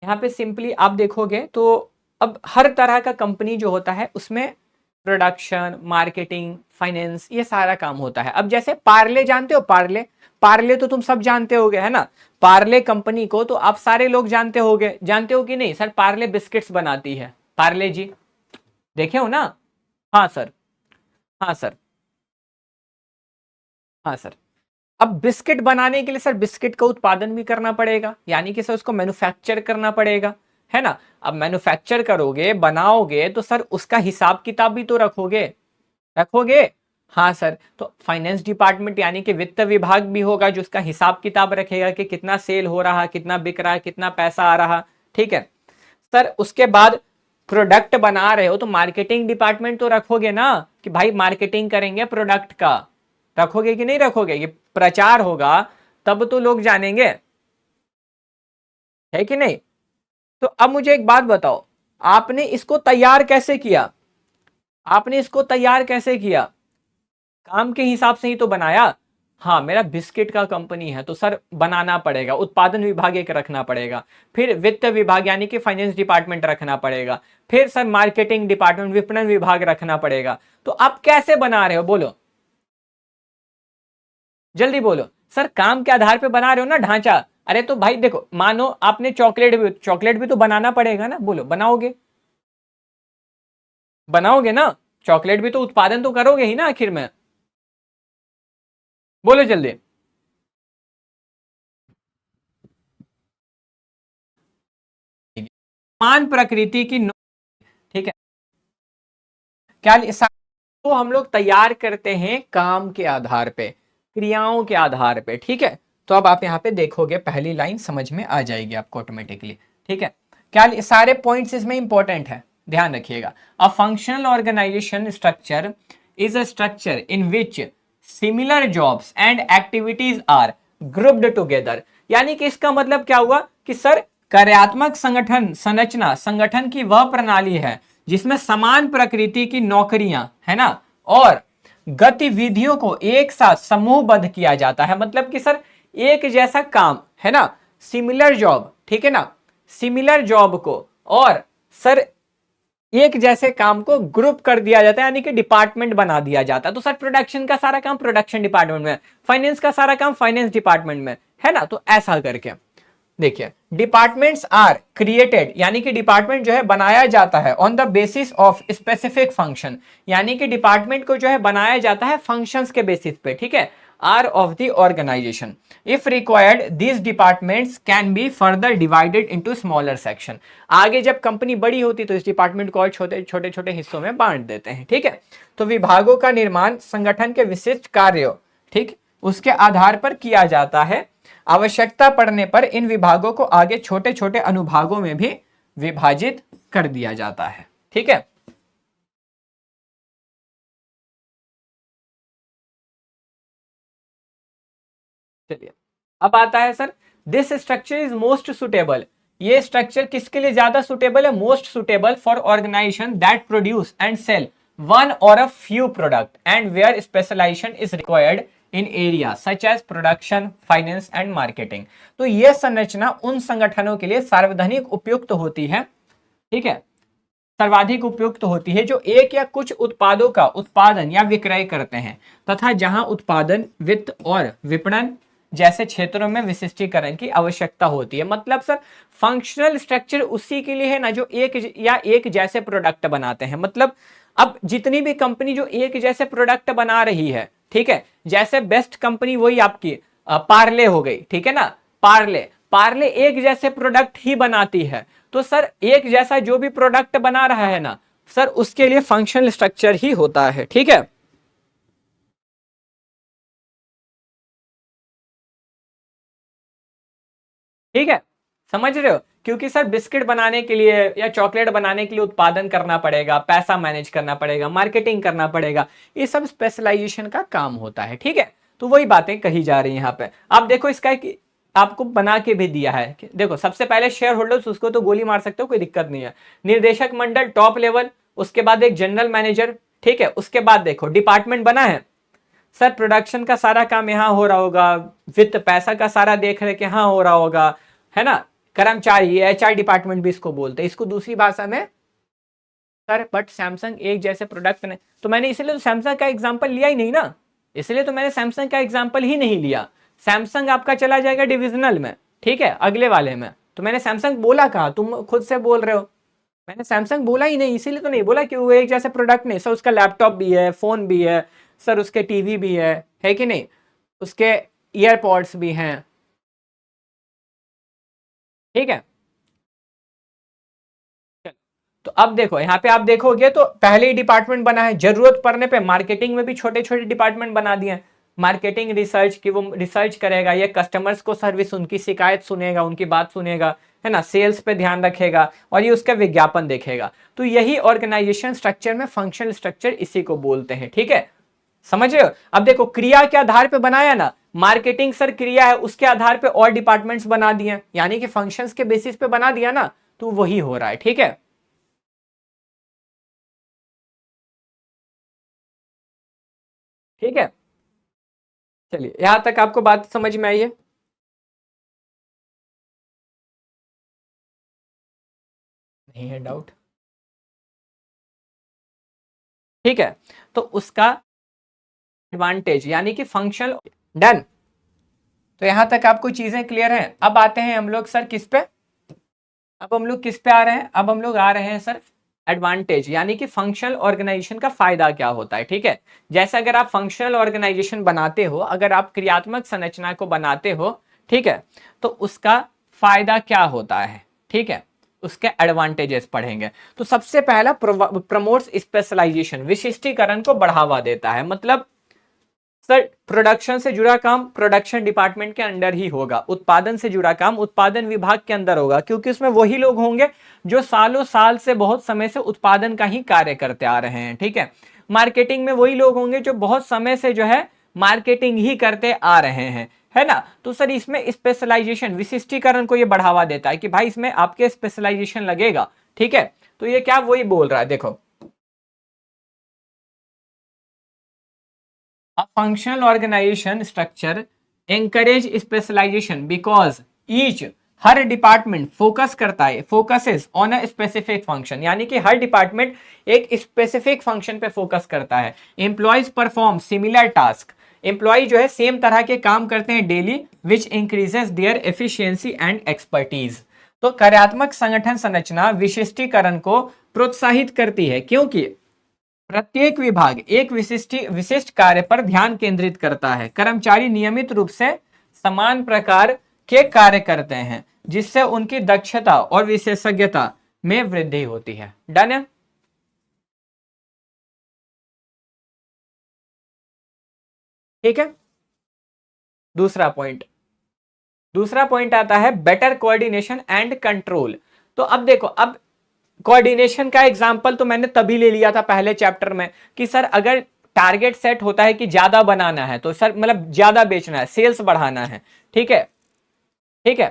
यहाँ पे सिंपली आप देखोगे तो अब हर तरह का कंपनी जो होता है उसमें प्रोडक्शन, मार्केटिंग, फाइनेंस, ये सारा काम होता है। अब जैसे पार्ले जानते हो, पार्ले, पार्ले तो तुम सब जानते होगे, है ना। पार्ले कंपनी को तो आप सारे लोग जानते होगे, जानते हो कि नहीं सर, पार्ले बिस्किट्स बनाती है, पार्ले जी, देखे हो ना। हाँ सर, हाँ सर, हाँ सर। अब बिस्किट बनाने के लिए सर बिस्किट का उत्पादन भी करना पड़ेगा, यानी कि सर उसको मैन्युफैक्चर करना पड़ेगा, है ना। अब मैन्युफैक्चर करोगे, बनाओगे, तो सर उसका हिसाब किताब भी तो रखोगे, रखोगे। हाँ सर, तो फाइनेंस डिपार्टमेंट यानी कि वित्त विभाग भी होगा जो उसका हिसाब किताब रखेगा कि कितना सेल हो रहा, कितना बिक रहा, कितना पैसा आ रहा। ठीक है सर, उसके बाद प्रोडक्ट बना रहे हो तो मार्केटिंग डिपार्टमेंट तो रखोगे ना, कि भाई मार्केटिंग करेंगे प्रोडक्ट का, रखोगे कि नहीं रखोगे, ये प्रचार होगा तब तो लोग जानेंगे, है कि नहीं। तो अब मुझे एक बात बताओ, आपने इसको तैयार कैसे किया, आपने इसको तैयार कैसे किया, काम के हिसाब से ही तो बनाया। हाँ, मेरा बिस्किट का कंपनी है तो सर बनाना पड़ेगा, उत्पादन विभाग एक रखना पड़ेगा, फिर वित्त विभाग यानी कि फाइनेंस डिपार्टमेंट रखना पड़ेगा, फिर सर मार्केटिंग डिपार्टमेंट, विपणन विभाग रखना पड़ेगा। तो आप कैसे बना रहे हो, बोलो जल्दी बोलो। सर काम के आधार पे बना रहे हो ना ढांचा। अरे तो भाई देखो, मानो आपने चॉकलेट भी तो बनाना पड़ेगा ना, बोलो बनाओगे, बनाओगे ना, चॉकलेट भी तो उत्पादन तो करोगे ही ना आखिर में, बोलो जल्दी। समान प्रकृति की ठीक है, क्या तो हम लोग तैयार करते हैं काम के आधार पे, क्रियाओं के आधार पे, ठीक है। तो अब आप यहाँ पे देखोगे पहली लाइन समझ में आ जाएगी आपको ऑटोमेटिकली, ठीक है। क्या सारे पॉइंट्स इसमें इंपॉर्टेंट है, ध्यान रखिएगा। A functional organisation structure is a structure in which similar jobs and activities are grouped together. यानी कि इसका मतलब क्या हुआ कि सर कार्यात्मक संगठन संरचना संगठन की वह प्रणाली है जिसमें समान प्रकृति की नौकरियां है ना और गतिविधियों को एक साथ समूहबद्ध किया जाता है। मतलब कि सर एक जैसा काम है ना, सिमिलर जॉब, ठीक है ना, सिमिलर जॉब को और सर एक जैसे काम को ग्रुप कर दिया जाता है, यानी कि डिपार्टमेंट बना दिया जाता है। तो सर प्रोडक्शन का सारा काम प्रोडक्शन डिपार्टमेंट में, फाइनेंस का सारा काम फाइनेंस डिपार्टमेंट में, है ना। तो ऐसा करके देखिए, डिपार्टमेंट्स आर क्रिएटेड, यानी कि डिपार्टमेंट जो है बनाया जाता है on the basis of specific function, यानी कि डिपार्टमेंट को जो है बनाया जाता है फंक्शंस के बेसिस पे, ठीक है, are of the organisation. If required these departments can be further divided into smaller section. आगे जब कंपनी बड़ी होती तो इस डिपार्टमेंट को और छोटे छोटे छोटे हिस्सों में बांट देते हैं, ठीक है। तो विभागों का निर्माण संगठन के विशिष्ट कार्यों, ठीक, उसके आधार पर किया जाता है। आवश्यकता पड़ने पर इन विभागों को आगे छोटे छोटे अनुभागों में भी विभाजित कर दिया जाता है, ठीक है। चलिए, अब आता है sir this structure is most suitable. ये स्ट्रक्चर किसके लिए ज्यादा सुटेबल है? Most suitable for organisation that produce and sell one or a few product and where specialisation is required in area such as production, finance and marketing. तो यह संरचना उन संगठनों के लिए सार्वजनिक उपयुक्त होती है, ठीक है, सर्वाधिक उपयुक्त होती है जो एक या कुछ उत्पादों का उत्पादन या विक्रय करते हैं तथा जहां उत्पादन, वित्त और विपणन जैसे क्षेत्रों में विशिष्टीकरण की आवश्यकता होती है। मतलब सर फंक्शनल स्ट्रक्चर उसी के लिए है ना जो एक जैसे प्रोडक्ट बनाते हैं। मतलब अब जितनी भी कंपनी जो एक जैसे प्रोडक्ट बना रही है, ठीक है, जैसे बेस्ट कंपनी वही आपकी पार्ले हो गई, ठीक है ना, पार्ले पार्ले एक जैसे प्रोडक्ट ही बनाती है। तो सर एक जैसा जो भी प्रोडक्ट बना रहा है ना सर उसके लिए फंक्शनल स्ट्रक्चर ही होता है, ठीक है। ठीक है, समझ रहे हो? क्योंकि सर बिस्किट बनाने के लिए या चॉकलेट बनाने के लिए उत्पादन करना पड़ेगा, पैसा मैनेज करना पड़ेगा, मार्केटिंग करना पड़ेगा, ये सब स्पेशलाइजेशन का काम होता है, ठीक है। तो वही बातें कही जा रही हैं यहाँ पे। आप देखो इसका कि आपको बना के भी दिया है कि देखो सबसे पहले शेयर होल्डर्स, उसको तो गोली मार सकते हो, कोई दिक्कत नहीं है। निर्देशक मंडल टॉप लेवल, उसके बाद एक जनरल मैनेजर, ठीक है, उसके बाद देखो डिपार्टमेंट बना है। सर प्रोडक्शन का सारा काम यहाँ हो रहा होगा, वित्त पैसा का सारा देख रेख यहाँ हो रहा होगा, है ना। कर्मचारी, एचआर डिपार्टमेंट भी इसको बोलते हैं, इसको दूसरी भाषा में सर। बट सैमसंग एक जैसे प्रोडक्ट ने, तो मैंने इसलिए तो सैमसंग का एग्जांपल लिया ही नहीं ना, इसलिए तो मैंने सैमसंग का एग्जांपल ही नहीं लिया। सैमसंग आपका चला जाएगा डिविजनल में, ठीक है, अगले वाले में। तो मैंने सैमसंग बोला कहा, तुम खुद से बोल रहे हो। मैंने सैमसंग बोला ही नहीं, इसीलिए तो नहीं बोला कि वो एक जैसे प्रोडक्ट नहीं। सर उसका लैपटॉप भी है, फोन भी है, सर उसके टीवी भी है कि नहीं, उसके ईयरपॉड्स भी हैं, ठीक है। तो अब देखो यहाँ पे आप देखोगे तो पहले ही डिपार्टमेंट बना है, जरूरत पड़ने पे मार्केटिंग में भी छोटे छोटे डिपार्टमेंट बना दिए हैं। मार्केटिंग रिसर्च की, वो रिसर्च करेगा, ये कस्टमर्स को सर्विस, उनकी शिकायत सुनेगा, उनकी बात सुनेगा, है ना, सेल्स पे ध्यान रखेगा और ये उसका विज्ञापन देखेगा। तो यही ऑर्गेनाइजेशन स्ट्रक्चर में फंक्शनल स्ट्रक्चर इसी को बोलते हैं, ठीक है, समझ रहे हो। अब देखो क्रिया के आधार पे बनाया ना, मार्केटिंग सर क्रिया है, उसके आधार पे और डिपार्टमेंट्स बना दिए, यानी कि फंक्शंस के बेसिस पे बना दिया ना, तो वही हो रहा है, ठीक है। ठीक है, चलिए यहां तक आपको बात समझ में आई है? नहीं है डाउट? ठीक है, तो उसका एडवांटेज यानी कि फंक्शनल, डन। तो यहां तक आपको चीजें क्लियर हैं। अब आते हैं हम लोग सर किस पे, अब हम लोग किस पे आ रहे हैं? अब हम लोग आ रहे हैं सर एडवांटेज, यानी कि फंक्शनल ऑर्गेनाइजेशन का फायदा क्या होता है, ठीक है। जैसे अगर आप फंक्शनल ऑर्गेनाइजेशन बनाते हो, अगर आप क्रियात्मक संरचना को बनाते हो, ठीक है, तो उसका फायदा क्या होता है, ठीक है। उसके एडवांटेजेस पढ़ेंगे। तो सबसे पहला प्रमोट्स स्पेशलाइजेशन, विशिष्टीकरण को बढ़ावा देता है। मतलब सर प्रोडक्शन से जुड़ा काम प्रोडक्शन डिपार्टमेंट के अंडर ही होगा, उत्पादन से जुड़ा काम उत्पादन विभाग के अंदर होगा, क्योंकि उसमें वही लोग होंगे जो सालों साल से बहुत समय से उत्पादन का ही कार्य करते आ रहे हैं। ठीक है, मार्केटिंग में वही लोग होंगे जो बहुत समय से जो है मार्केटिंग ही करते आ रहे हैं, है ना। तो सर इसमें स्पेशलाइजेशन विशिष्टीकरण को ये बढ़ावा देता है कि भाई इसमें आपके स्पेशलाइजेशन लगेगा। ठीक है, तो ये क्या वही बोल रहा है, देखो A functional organization structure encourage specialization because each हर डिपार्टमेंट फोकस करता है, focuses on a specific function, यानी कि हर डिपार्टमेंट एक स्पेसिफिक फंक्शन पे फोकस करता है। Employees perform similar task, employee जो है सेम तरह के काम करते हैं daily, which increases their efficiency and expertise. तो कार्यात्मक संगठन संरचना विशिष्टीकरण को प्रोत्साहित करती है, क्योंकि प्रत्येक विभाग एक विशिष्ट कार्य पर ध्यान केंद्रित करता है। कर्मचारी नियमित रूप से समान प्रकार के कार्य करते हैं, जिससे उनकी दक्षता और विशेषज्ञता में वृद्धि होती है। डन है। ठीक है, दूसरा पॉइंट आता है बेटर कोऑर्डिनेशन एंड कंट्रोल। तो अब देखो, अब कोऑर्डिनेशन का एग्जांपल तो मैंने तभी ले लिया था पहले चैप्टर में कि सर अगर टारगेट सेट होता है कि ज्यादा बनाना है, तो सर मतलब ज्यादा बेचना है, सेल्स बढ़ाना है। ठीक है, ठीक है,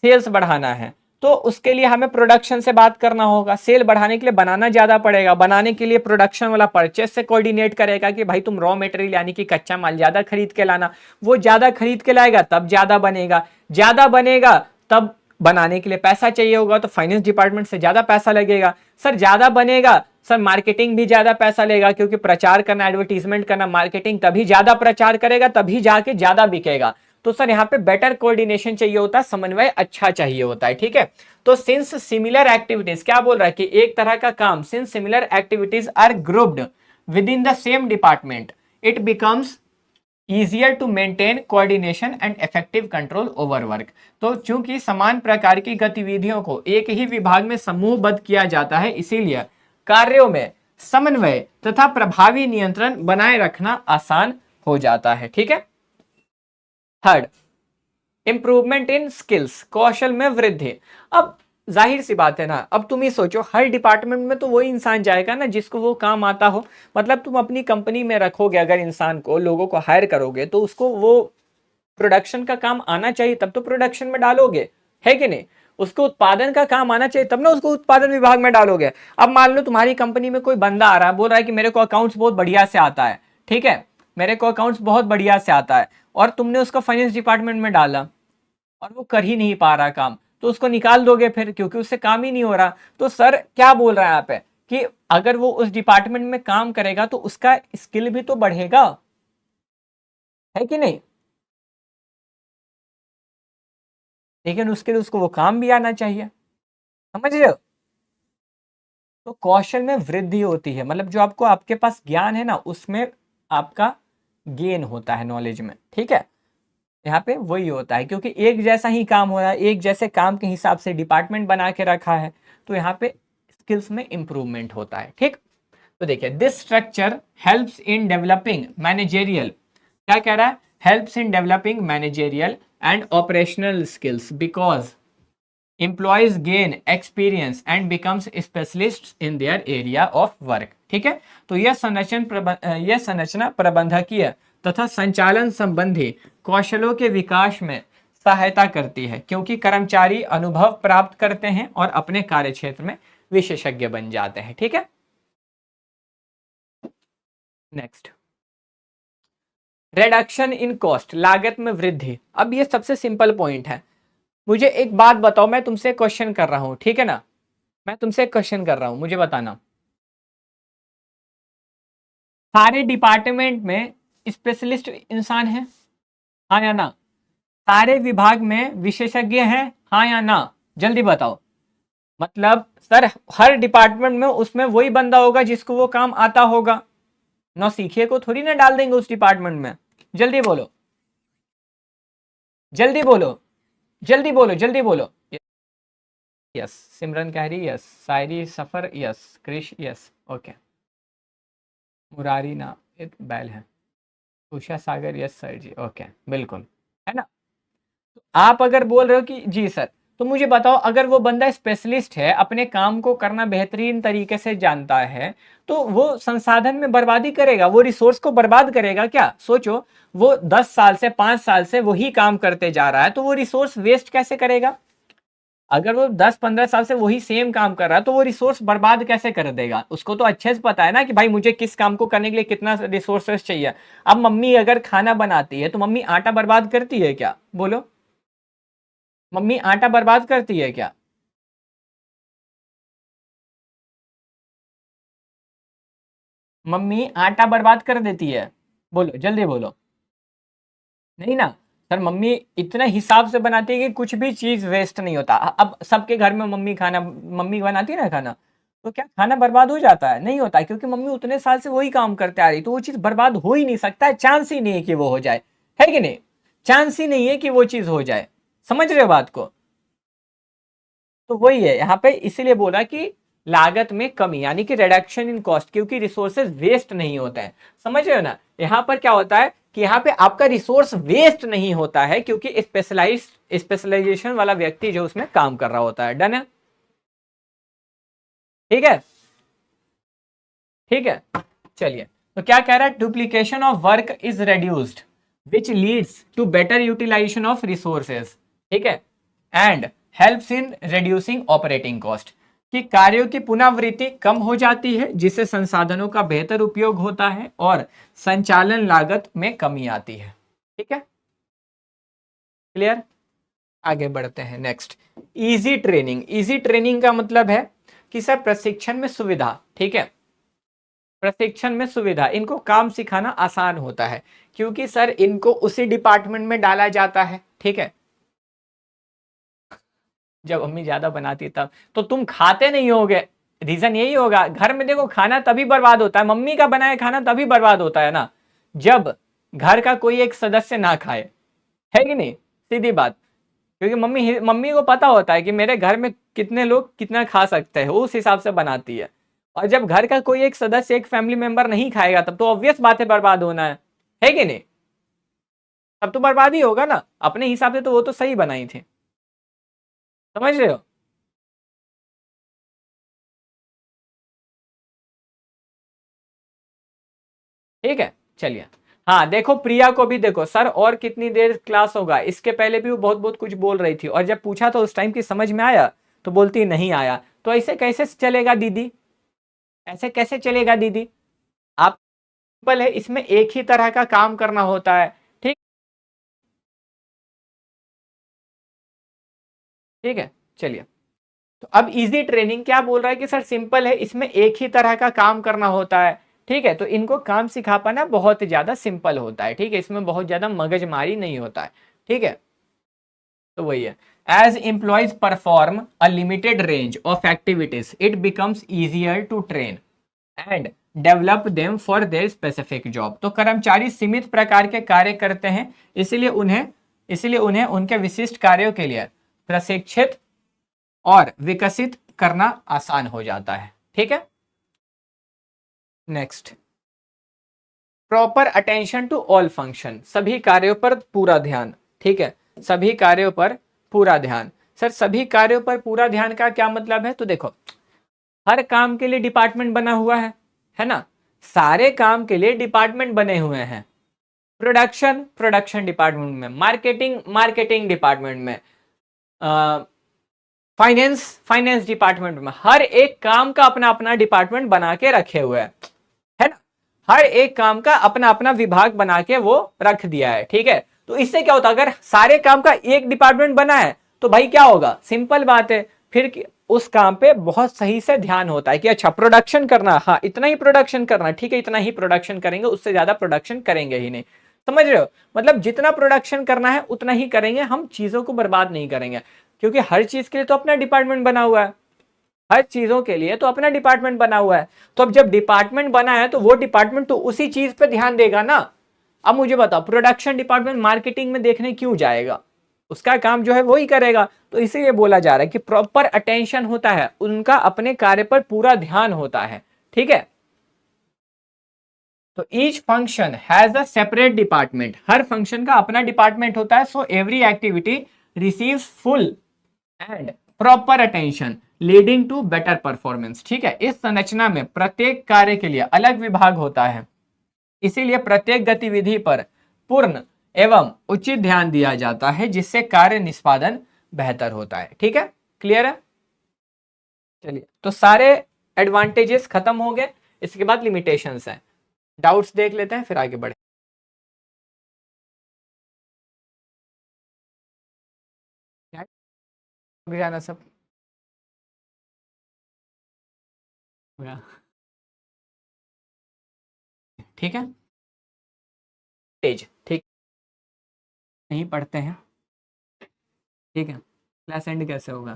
सेल्स बढ़ाना है, तो उसके लिए हमें प्रोडक्शन से बात करना होगा। सेल बढ़ाने के लिए बनाना ज्यादा पड़ेगा, बनाने के लिए प्रोडक्शन वाला परचेस से कोऑर्डिनेट करेगा कि भाई तुम रॉ मटेरियल यानी कि कच्चा माल ज्यादा खरीद के लाना। वो ज्यादा खरीद के लाएगा तब ज्यादा बनेगा तब बनाने के लिए पैसा चाहिए होगा, तो फाइनेंस डिपार्टमेंट से ज्यादा पैसा लगेगा। सर ज्यादा बनेगा, सर मार्केटिंग भी ज्यादा पैसा लेगा, क्योंकि प्रचार करना, एडवर्टीजमेंट करना, मार्केटिंग तभी ज्यादा प्रचार करेगा, तभी जाके ज्यादा बिकेगा। तो सर यहाँ पे बेटर कोऑर्डिनेशन चाहिए होता है, समन्वय अच्छा चाहिए होता है। ठीक है, तो सिंस सिमिलर एक्टिविटीज, क्या बोल रहा है कि एक तरह का काम, since similar activities are grouped within the same department, it becomes easier to maintain coordination and effective control over work। तो चूंकि समान प्रकार की गतिविधियों को एक ही विभाग में समूहबद्ध किया जाता है, इसीलिए कार्यों में समन्वय तथा प्रभावी नियंत्रण बनाए रखना आसान हो जाता है। ठीक है, थर्ड इंप्रूवमेंट इन स्किल्स, कौशल में वृद्धि। अब जाहिर सी बात है ना, अब तुम ही सोचो हर डिपार्टमेंट में तो वही इंसान जाएगा ना जिसको वो काम आता हो। मतलब तुम अपनी कंपनी में रखोगे अगर इंसान को, लोगों को हायर करोगे, तो उसको वो प्रोडक्शन का काम आना चाहिए, तब तो प्रोडक्शन में डालोगे, है कि नहीं। उसको उत्पादन का काम आना चाहिए, तब ना उसको उत्पादन विभाग में डालोगे। अब मान लो तुम्हारी कंपनी में कोई बंदा आ रहा है, बोल रहा है कि मेरे को अकाउंट्स बहुत बढ़िया से आता है। ठीक है, मेरे को अकाउंट्स बहुत बढ़िया से आता है, और तुमने उसको फाइनेंस डिपार्टमेंट में डाला और वो कर ही नहीं पा रहा काम, तो उसको निकाल दोगे फिर, क्योंकि उससे काम ही नहीं हो रहा। तो सर क्या बोल रहा है यहाँ पे कि अगर वो उस डिपार्टमेंट में काम करेगा तो उसका स्किल भी तो बढ़ेगा, है कि नहीं। लेकिन उसके लिए उसको वो काम भी आना चाहिए, समझ रहे हो। तो कौशल में वृद्धि होती है, मतलब जो आपको आपके पास ज्ञान है ना, उसमें आपका गेन होता है, नॉलेज में। ठीक है, यहाँ पे वही होता है, क्योंकि एक जैसा ही काम हो रहा है, एक जैसे काम के हिसाब से डिपार्टमेंट बना के रखा है, तो यहाँ पे स्किल्स में इंप्रूवमेंट होता है। ठीक, तो देखिए this structure helps in developing managerial, क्या कह रहा है, helps in developing managerial and operational skills because employees gain experience and becomes specialist in their area of work. ठीक है, तो यह संरचना प्रबंधकीय तथा संचालन संबंधी कौशलों के विकास में सहायता करती है, क्योंकि कर्मचारी अनुभव प्राप्त करते हैं और अपने कार्य क्षेत्र में विशेषज्ञ बन जाते हैं। ठीक है, नेक्स्ट रिडक्शन इन कॉस्ट, लागत में वृद्धि। अब ये सबसे सिंपल पॉइंट है। मुझे एक बात बताओ, मैं तुमसे क्वेश्चन कर रहा हूं, ठीक है ना, मैं तुमसे क्वेश्चन कर रहा हूं, मुझे बताना सारे डिपार्टमेंट में स्पेशलिस्ट इंसान है, हाँ या ना। सारे विभाग में विशेषज्ञ हैं, हाँ या ना, जल्दी बताओ। मतलब सर हर डिपार्टमेंट में उसमें वही बंदा होगा जिसको वो काम आता होगा, नौ सीखिए को थोड़ी ना डाल देंगे उस डिपार्टमेंट में। जल्दी बोलो, जल्दी बोलो, जल्दी बोलो, जल्दी बोलो। यस, सिमरन कह रही यस, शायरी सफर yes, Krish yes, okay, Murari ना एक बैल है, Usha Sagar yes sir ji, okay बिल्कुल, है ना। आप अगर बोल रहे हो कि जी सर, तो मुझे बताओ अगर वो बंदा स्पेशलिस्ट है, अपने काम को करना बेहतरीन तरीके से जानता है, तो वो संसाधन में बर्बादी करेगा, वो रिसोर्स को बर्बाद करेगा क्या? सोचो, वो 10 साल से 5 साल से वही काम करते जा रहा है, तो वो रिसोर्स वेस्ट कैसे करेगा? अगर वो 10-15 साल से वही सेम काम कर रहा है, तो वो रिसोर्स बर्बाद कैसे कर देगा? उसको तो अच्छे से पता है ना कि भाई मुझे किस काम को करने के लिए कितना रिसोर्सेस चाहिए। अब मम्मी अगर खाना बनाती है, तो मम्मी आटा बर्बाद करती है क्या? बोलो, मम्मी आटा बर्बाद करती है क्या? मम्मी आटा बर्बाद कर देती है? बोलो, जल्दी बोलो। नहीं ना। सर, मम्मी इतना हिसाब से बनाती है कि कुछ भी चीज वेस्ट नहीं होता। अब सबके घर में मम्मी बनाती है ना खाना, तो क्या खाना बर्बाद हो जाता है? नहीं होता है, क्योंकि मम्मी उतने साल से वही काम करते आ रही, तो वो चीज बर्बाद हो ही नहीं सकता है, चांस ही नहीं है कि वो हो जाए, है कि नहीं? चांस ही नहीं है कि वो चीज हो जाए। समझ रहे हो बात को? तो वही है यहाँ पे, इसीलिए बोला कि लागत में कमी, यानी कि रिडक्शन इन कॉस्ट, क्योंकि रिसोर्सेज वेस्ट नहीं होते हैं। समझ रहे हो ना? यहाँ पर क्या होता है कि यहाँ पे आपका रिसोर्स वेस्ट नहीं होता है, क्योंकि स्पेशलाइजेशन वाला व्यक्ति जो उसमें काम कर रहा होता है। डन है? ठीक है, ठीक है, चलिए। तो क्या कह रहा है? Duplication of work is reduced which leads to better utilisation of resources, ठीक है, and helps in reducing operating cost, कि कार्यों की पुनरावृत्ति कम हो जाती है, जिससे संसाधनों का बेहतर उपयोग होता है और संचालन लागत में कमी आती है। ठीक है, क्लियर? आगे बढ़ते हैं। Next, easy training. Easy training का मतलब है कि सर प्रशिक्षण में सुविधा, ठीक है, प्रशिक्षण में सुविधा, इनको काम सिखाना आसान होता है, क्योंकि सर इनको उसी डिपार्टमेंट में डाला जाता है। ठीक है, जब अम्मी ज्यादा बनाती तब तो तुम खाते नहीं होगे, रीजन यही होगा। घर में देखो, खाना तभी बर्बाद होता है, मम्मी का बनाया खाना तभी बर्बाद होता है ना, जब घर का कोई एक सदस्य ना खाए, है कि नहीं? सीधी बात। क्योंकि मम्मी मम्मी को पता होता है कि मेरे घर में कितने लोग कितना खा सकते हैं, उस हिसाब से बनाती है। और जब घर का कोई एक सदस्य, एक फैमिली मेंबर नहीं खाएगा, तब तो ऑब्वियस बात है बर्बाद होना है कि नहीं? तब तो बर्बाद ही होगा ना। अपने हिसाब से तो वो तो सही बनाई थी। समझ रहे हो? ठीक है, चलिए। हाँ देखो, प्रिया को भी देखो, सर और कितनी देर क्लास होगा, इसके पहले भी वो बहुत बहुत कुछ बोल रही थी, और जब पूछा तो उस टाइम की समझ में आया, तो बोलती नहीं आया। तो ऐसे कैसे चलेगा दीदी? ऐसे कैसे चलेगा दीदी? आप, सिंपल है, इसमें एक ही तरह का काम करना होता है। ठीक, ठीक है, चलिए। तो अब इजी ट्रेनिंग क्या बोल रहा है कि सर सिंपल है, इसमें एक ही तरह का काम करना होता है। ठीक है, तो इनको काम सिखा पाना बहुत ज्यादा सिंपल होता है। ठीक है, इसमें बहुत ज्यादा मगजमारी नहीं होता है। ठीक है, तो वही है, as employees perform a limited range of activities it becomes easier to train and develop them for their specific job. तो कर्मचारी सीमित प्रकार के कार्य करते हैं, इसलिए उन्हें उनके विशिष्ट कार्यों के लिए प्रशिक्षित और विकसित करना आसान हो जाता है। ठीक है, next, proper attention to all function, सभी कार्यों पर पूरा ध्यान। ठीक है, सभी कार्यों पर पूरा ध्यान। सर सभी कार्यों पर पूरा ध्यान का क्या मतलब है? तो देखो, हर काम के लिए डिपार्टमेंट बना हुआ है ना? सारे काम के लिए डिपार्टमेंट बने हुए हैं। प्रोडक्शन प्रोडक्शन डिपार्टमेंट में, मार्केटिंग मार्केटिंग डिपार्टमेंट में, फाइनेंस फाइनेंस डिपार्टमेंट में, हर एक काम का अपना अपना डिपार्टमेंट बना के रखे हुए हैं, है ना? हर एक काम का अपना अपना विभाग बना के वो रख दिया है। ठीक है, तो इससे क्या होता है, अगर सारे काम का एक डिपार्टमेंट बना है, तो भाई क्या होगा? सिंपल बात है, फिर उस काम पे बहुत सही से ध्यान होता है कि अच्छा प्रोडक्शन करना, हाँ इतना ही प्रोडक्शन करना, ठीक है इतना ही प्रोडक्शन करेंगे, उससे ज्यादा प्रोडक्शन करेंगे ही नहीं। समझ रहे हो? मतलब जितना प्रोडक्शन करना है उतना ही करेंगे, हम चीजों को बर्बाद नहीं करेंगे, क्योंकि हर चीज के लिए तो अपना डिपार्टमेंट बना हुआ है। हर चीजों के लिए तो अपना डिपार्टमेंट बना हुआ है। तो अब जब डिपार्टमेंट बना है, तो वो डिपार्टमेंट तो उसी चीज पे ध्यान देगा ना। अब मुझे बताओ, प्रोडक्शन डिपार्टमेंट मार्केटिंग में देखने क्यों जाएगा? उसका काम जो है वो ही करेगा। तो इसीलिए बोला जा रहा है कि प्रॉपर अटेंशन होता है, उनका अपने कार्य पर पूरा ध्यान होता है। ठीक है, तो each function has a separate department, हर फंक्शन का अपना डिपार्टमेंट होता है। So every activity receives full and proper attention leading to better performance. ठीक है, इस संरचना में प्रत्येक कार्य के लिए अलग विभाग होता है, इसीलिए प्रत्येक गतिविधि पर पूर्ण एवं उचित ध्यान दिया जाता है, जिससे कार्य निष्पादन बेहतर होता है। ठीक है, क्लियर है? चलिए, तो सारे एडवांटेजेस खत्म हो गए, इसके बाद लिमिटेशंस हैं। डाउट्स देख लेते हैं फिर आगे बढ़े। जाना सब ठीक है, तेज ठीक, नहीं पढ़ते हैं। ठीक है, क्लास एंड कैसे होगा?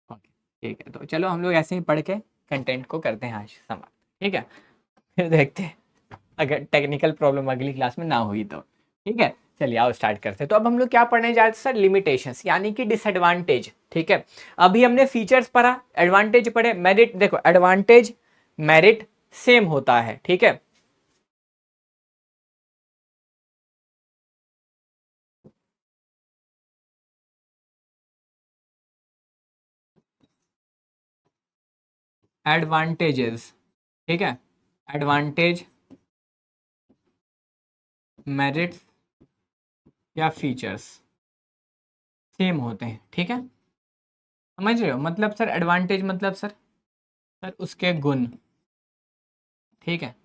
ओके, ठीक है, तो चलो हम लोग ऐसे ही पढ़ के कंटेंट को करते हैं आज समाप्त। ठीक है, फिर देखते हैं अगर टेक्निकल प्रॉब्लम अगली क्लास में ना हुई तो। ठीक है, चलिए आओ स्टार्ट करते हैं। तो अब हम लोग क्या पढ़ने जा रहे थे सर? लिमिटेशंस यानी कि डिसएडवांटेज। ठीक है, अभी हमने फीचर्स पढ़ा, एडवांटेज पढ़े, मेरिट। देखो एडवांटेज मेरिट सेम होता है। ठीक है, एडवांटेजेस। ठीक है, एडवांटेज मेरिट या फीचर्स सेम होते हैं। ठीक है, समझ रहे हो? मतलब सर एडवांटेज मतलब सर उसके गुण, ठीक है,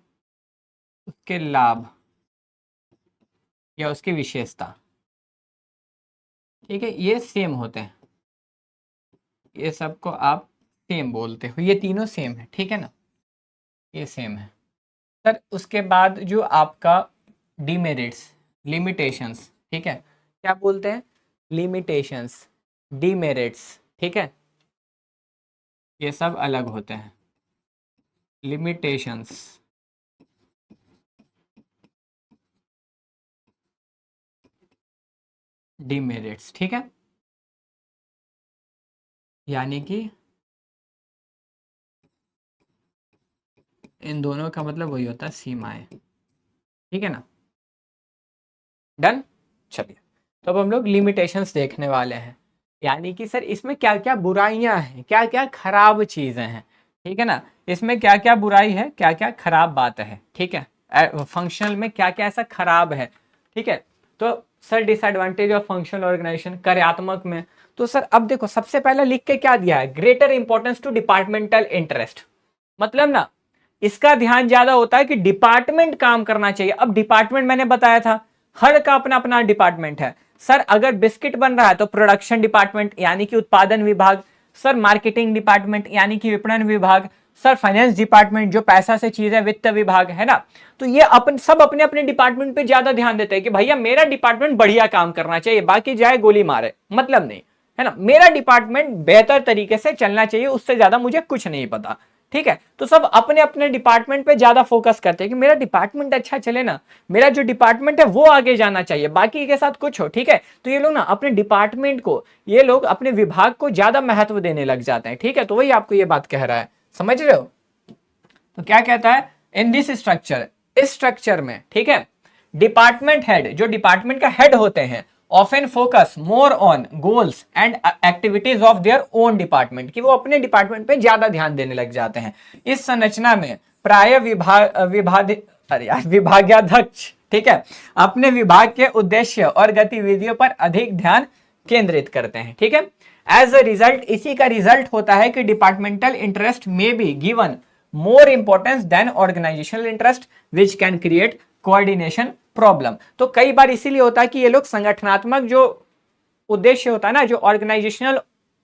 उसके लाभ या उसकी विशेषता। ठीक है, ये सेम होते हैं, ये सबको आप सेम बोलते हो, ये तीनों सेम है। ठीक है ना, ये सेम है। सर उसके बाद जो आपका डिमेरिट्स, लिमिटेशंस, ठीक है, क्या बोलते हैं? Limitations, demerits. ठीक है, ये सब अलग होते हैं। Limitations, demerits. ठीक है, यानी कि इन दोनों का मतलब वही होता है, सीमाएं। ठीक है ना, डन। चलिए, तो अब हम लोग लिमिटेशंस देखने वाले हैं, यानी कि सर इसमें क्या क्या बुराइयां हैं, क्या क्या खराब चीजें हैं। ठीक है ना, इसमें क्या क्या बुराई है, क्या क्या खराब बात है। ठीक है, फंक्शनल में क्या क्या ऐसा खराब है। ठीक है, तो sir disadvantage of functional organisation कार्यात्मक में, तो सर अब देखो सबसे पहले लिख के क्या दिया है? Greater importance to departmental interest. मतलब ना, इसका ध्यान ज्यादा होता है कि डिपार्टमेंट काम करना चाहिए। अब डिपार्टमेंट मैंने बताया था, हर का अपना अपना डिपार्टमेंट है। सर अगर बिस्किट बन रहा है तो प्रोडक्शन डिपार्टमेंट यानी कि उत्पादन विभाग, सर मार्केटिंग डिपार्टमेंट यानी कि विपणन विभाग, सर फाइनेंस डिपार्टमेंट जो पैसा से चीज है, वित्त विभाग, है ना। तो ये अपन सब अपने अपने डिपार्टमेंट पे ज्यादा ध्यान देते हैं कि भैया मेरा डिपार्टमेंट बढ़िया काम करना चाहिए, बाकी जाए गोली मारे मतलब नहीं, है ना। मेरा डिपार्टमेंट बेहतर तरीके से चलना चाहिए, उससे ज्यादा मुझे कुछ नहीं पता। ठीक है, तो सब अपने अपने डिपार्टमेंट पे ज्यादा फोकस करते हैं कि मेरा डिपार्टमेंट अच्छा चले ना, मेरा जो डिपार्टमेंट है वो आगे जाना चाहिए, बाकी के साथ कुछ हो। ठीक है, तो ये लोग ना अपने डिपार्टमेंट को, ये लोग अपने विभाग को ज्यादा महत्व देने लग जाते हैं। ठीक है, तो वही आपको ये बात कह रहा है, समझ रहे हो? तो क्या कहता है? इन दिस स्ट्रक्चर, इस स्ट्रक्चर में, ठीक है, डिपार्टमेंट हेड, जो डिपार्टमेंट का हेड होते हैं, often focus more on goals and activities of their own department, कि वो अपने डिपार्टमेंट पे ज्यादा ध्यान देने लग जाते हैं। इस संरचना में प्राय विभागाध्यक्ष, ठीक है, अपने विभाग के उद्देश्य और गतिविधियों पर अधिक ध्यान केंद्रित करते हैं। ठीक है, एज अ रिजल्ट, इसी का रिजल्ट होता है कि departmental interest may be given more importance than organisational interest which can create coordination problem. तो कई बार इसीलिए होता है कि ये लोग संगठनात्मक जो उद्देश्य होता है ना, जो ऑर्गेनाइजेशनल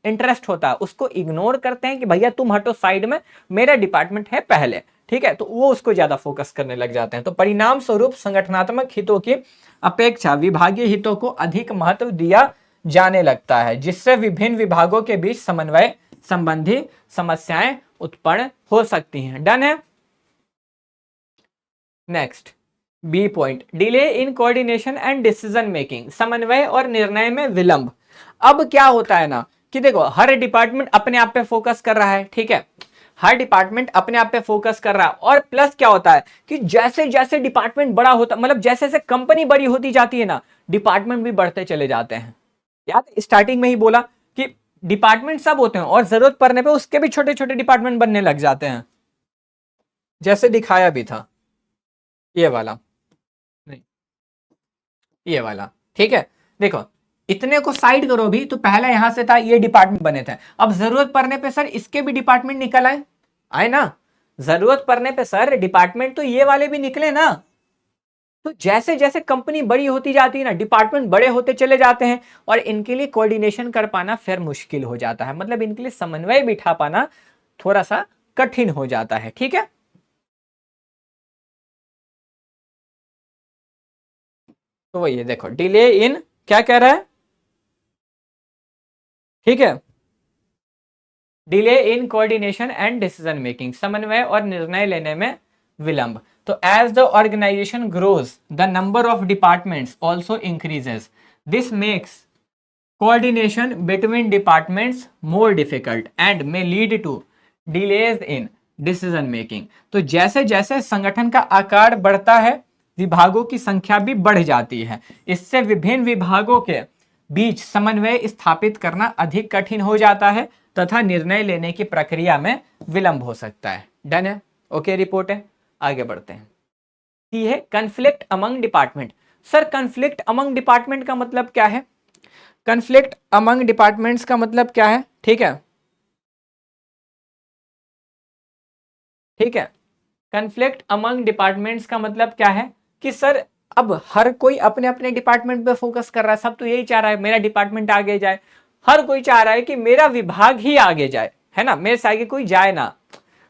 इंटरेस्ट होता है, उसको इग्नोर करते हैं कि भैया तुम हटो साइड में, मेरा डिपार्टमेंट है पहले। ठीक है, तो वो उसको ज्यादा फोकस करने लग जाते हैं। तो परिणाम स्वरूप संगठनात्मक हितों की अपेक्षा विभागीय हितों को अधिक महत्व दिया जाने लगता है, जिससे विभिन्न विभागों के बीच समन्वय संबंधी समस्याएं उत्पन्न हो सकती हैं। डन है। Next, B point, delay in coordination and decision making, समन्वय और निर्णय में विलंब। अब क्या होता है ना कि देखो हर डिपार्टमेंट अपने आप पे फोकस कर रहा है, ठीक है, हर डिपार्टमेंट अपने आप पे फोकस कर रहा है, और प्लस क्या होता है कि जैसे जैसे डिपार्टमेंट बड़ा होता, मतलब जैसे जैसे कंपनी बड़ी होती जाती है ना, डिपार्टमेंट भी बढ़ते चले जाते हैं। याद स्टार्टिंग में ही बोला कि डिपार्टमेंट सब होते हैं और जरूरत पड़ने पे उसके भी छोटे छोटे डिपार्टमेंट बनने लग जाते हैं, जैसे दिखाया भी था ये वाला, नहीं ये वाला, ठीक है। देखो इतने को साइड करो भी तो पहले यहां से था ये डिपार्टमेंट बने थे, अब जरूरत पड़ने पे सर इसके भी डिपार्टमेंट निकल आए, आए ना, जरूरत पड़ने पे सर डिपार्टमेंट तो ये वाले भी निकले ना। तो जैसे जैसे कंपनी बड़ी होती जाती है ना, डिपार्टमेंट बड़े होते चले जाते हैं, और इनके लिए कोऑर्डिनेशन कर पाना फिर मुश्किल हो जाता है, मतलब इनके लिए समन्वय बिठा पाना थोड़ा सा कठिन हो जाता है, ठीक है। तो वही है, देखो डिले इन, क्या कह रहा है, ठीक है, delay in coordination and decision making, समन्वय और निर्णय लेने में विलंब। तो as the organisation grows the number of departments also increases, this makes coordination between departments more difficult and may lead to delays in decision making। तो जैसे जैसे संगठन का आकार बढ़ता है विभागों की संख्या भी बढ़ जाती है, इससे विभिन्न विभागों के बीच समन्वय स्थापित करना अधिक कठिन हो जाता है तथा निर्णय लेने की प्रक्रिया में विलंब हो सकता है। डन है, ओके, रिपोर्ट है, आगे बढ़ते हैं। सी है conflict among department. Sir conflict among department का मतलब क्या है, कन्फ्लिक्ट अमंग डिपार्टमेंट्स का मतलब क्या है, ठीक है, ठीक है, कन्फ्लिक्ट अमंग डिपार्टमेंट्स का मतलब क्या है कि सर अब हर कोई अपने अपने डिपार्टमेंट पे फोकस कर रहा है, सब तो यही चाह रहा है मेरा डिपार्टमेंट आगे जाए, हर कोई चाह रहा है कि मेरा विभाग ही आगे जाए, है ना, मेरे से आगे कोई जाए ना,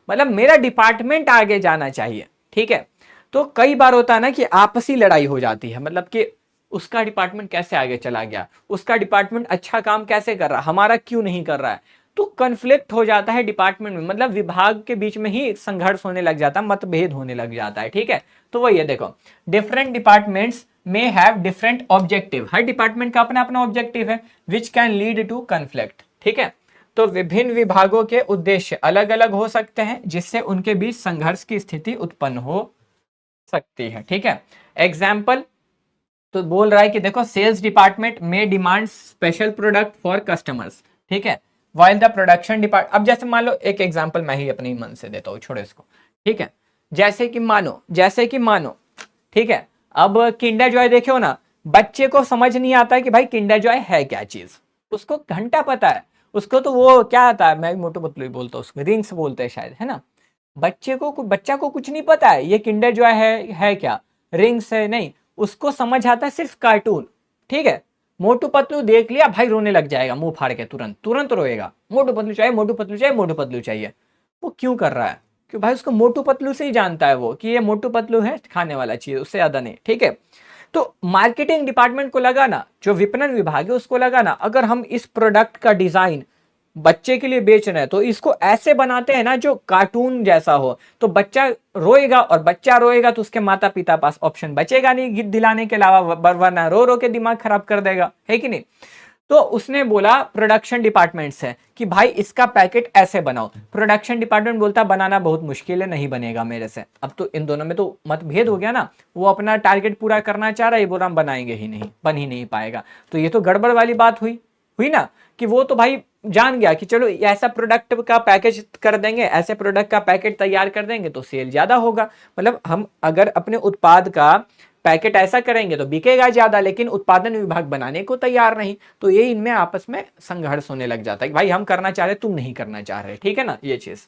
मतलब मेरा डिपार्टमेंट आगे जाना चाहिए, ठीक है। तो कई बार होता है ना कि आपसी लड़ाई हो जाती है, मतलब कि उसका डिपार्टमेंट कैसे आगे चला गया, उसका डिपार्टमेंट अच्छा काम कैसे कर रहा, हमारा क्यों नहीं कर रहा है, तो कन्फ्लिक्ट हो जाता है डिपार्टमेंट में, मतलब विभाग के बीच में ही संघर्ष होने लग जाता है, मतभेद होने लग जाता है, ठीक है। तो वही है, देखो different departments may have different objective, हर डिपार्टमेंट का अपना अपना ऑब्जेक्टिव है, which can lead to conflict, ठीक है। तो विभिन्न विभागों के उद्देश्य अलग अलग हो सकते हैं जिससे उनके बीच संघर्ष की स्थिति उत्पन्न हो सकती है, ठीक है। एग्जाम्पल, तो बोल रहा है कि देखो सेल्स डिपार्टमेंट में demand special product for customers, ठीक है, वाइल द प्रोडक्शन डिपार्ट, अब जैसे मान लो एक एग्जांपल मैं ही अपने मन से देता हूँ, छोड़ो इसको, ठीक है, जैसे कि मानो, ठीक है, अब किंडर जॉय देखे हो ना, बच्चे को समझ नहीं आता है कि भाई किंडर जॉय है क्या चीज, उसको घंटा पता है, उसको तो वो क्या आता है, मैं मोटू पतलू ही बोलता हूँ, उसको रिंग्स बोलते हैं शायद, है ना, बच्चा को कुछ नहीं पता है ये किंडर जॉय है क्या, रिंग्स है, नहीं, उसको समझ आता है सिर्फ कार्टून, ठीक है। मोटू पतलू देख लिया भाई रोने लग जाएगा मुंह फाड़ के, तुरंत तुरंत रोएगा, मोटू पतलू चाहिए, मोटू पतलू चाहिए, मोटू पतलू चाहिए। वो क्यों कर रहा है, क्यों भाई उसको मोटू पतलू से ही जानता है वो कि ये मोटू पतलू है खाने वाला चीज, उससे ज्यादा नहीं, ठीक है। तो मार्केटिंग डिपार्टमेंट को लगा ना, जो विपणन विभाग है उसको लगा ना, अगर हम इस प्रोडक्ट का डिजाइन बच्चे के लिए बेच रहे हैं तो इसको ऐसे बनाते हैं ना जो कार्टून जैसा हो, तो बच्चा रोएगा, और बच्चा रोएगा तो उसके माता पिता पास ऑप्शन बचेगा नहीं गीत दिलाने के अलावा, वरना रो रो के दिमाग खराब कर देगा, है कि नहीं। तो उसने बोला प्रोडक्शन डिपार्टमेंट से कि भाई इसका पैकेट ऐसे बनाओ, प्रोडक्शन डिपार्टमेंट बोलता बनाना बहुत मुश्किल है, नहीं बनेगा मेरे से। अब तो इन दोनों में तो मतभेद हो गया ना, वो अपना टारगेट पूरा करना चाह रहा है, ये बोल रहा हम बनाएंगे ही नहीं, बन ही नहीं पाएगा, तो ये तो गड़बड़ वाली बात हुई हुई ना, कि वो तो भाई जान गया कि चलो ऐसा प्रोडक्ट का पैकेज कर देंगे, ऐसे प्रोडक्ट का पैकेट तैयार कर देंगे तो सेल ज्यादा होगा, मतलब हम अगर अपने उत्पाद का पैकेट ऐसा करेंगे तो बिकेगा ज्यादा, लेकिन उत्पादन विभाग बनाने को तैयार नहीं, तो ये इनमें आपस में संघर्ष होने लग जाता है कि भाई हम करना चाह रहे तुम नहीं करना चाह रहे, ठीक है ना, ये चीज।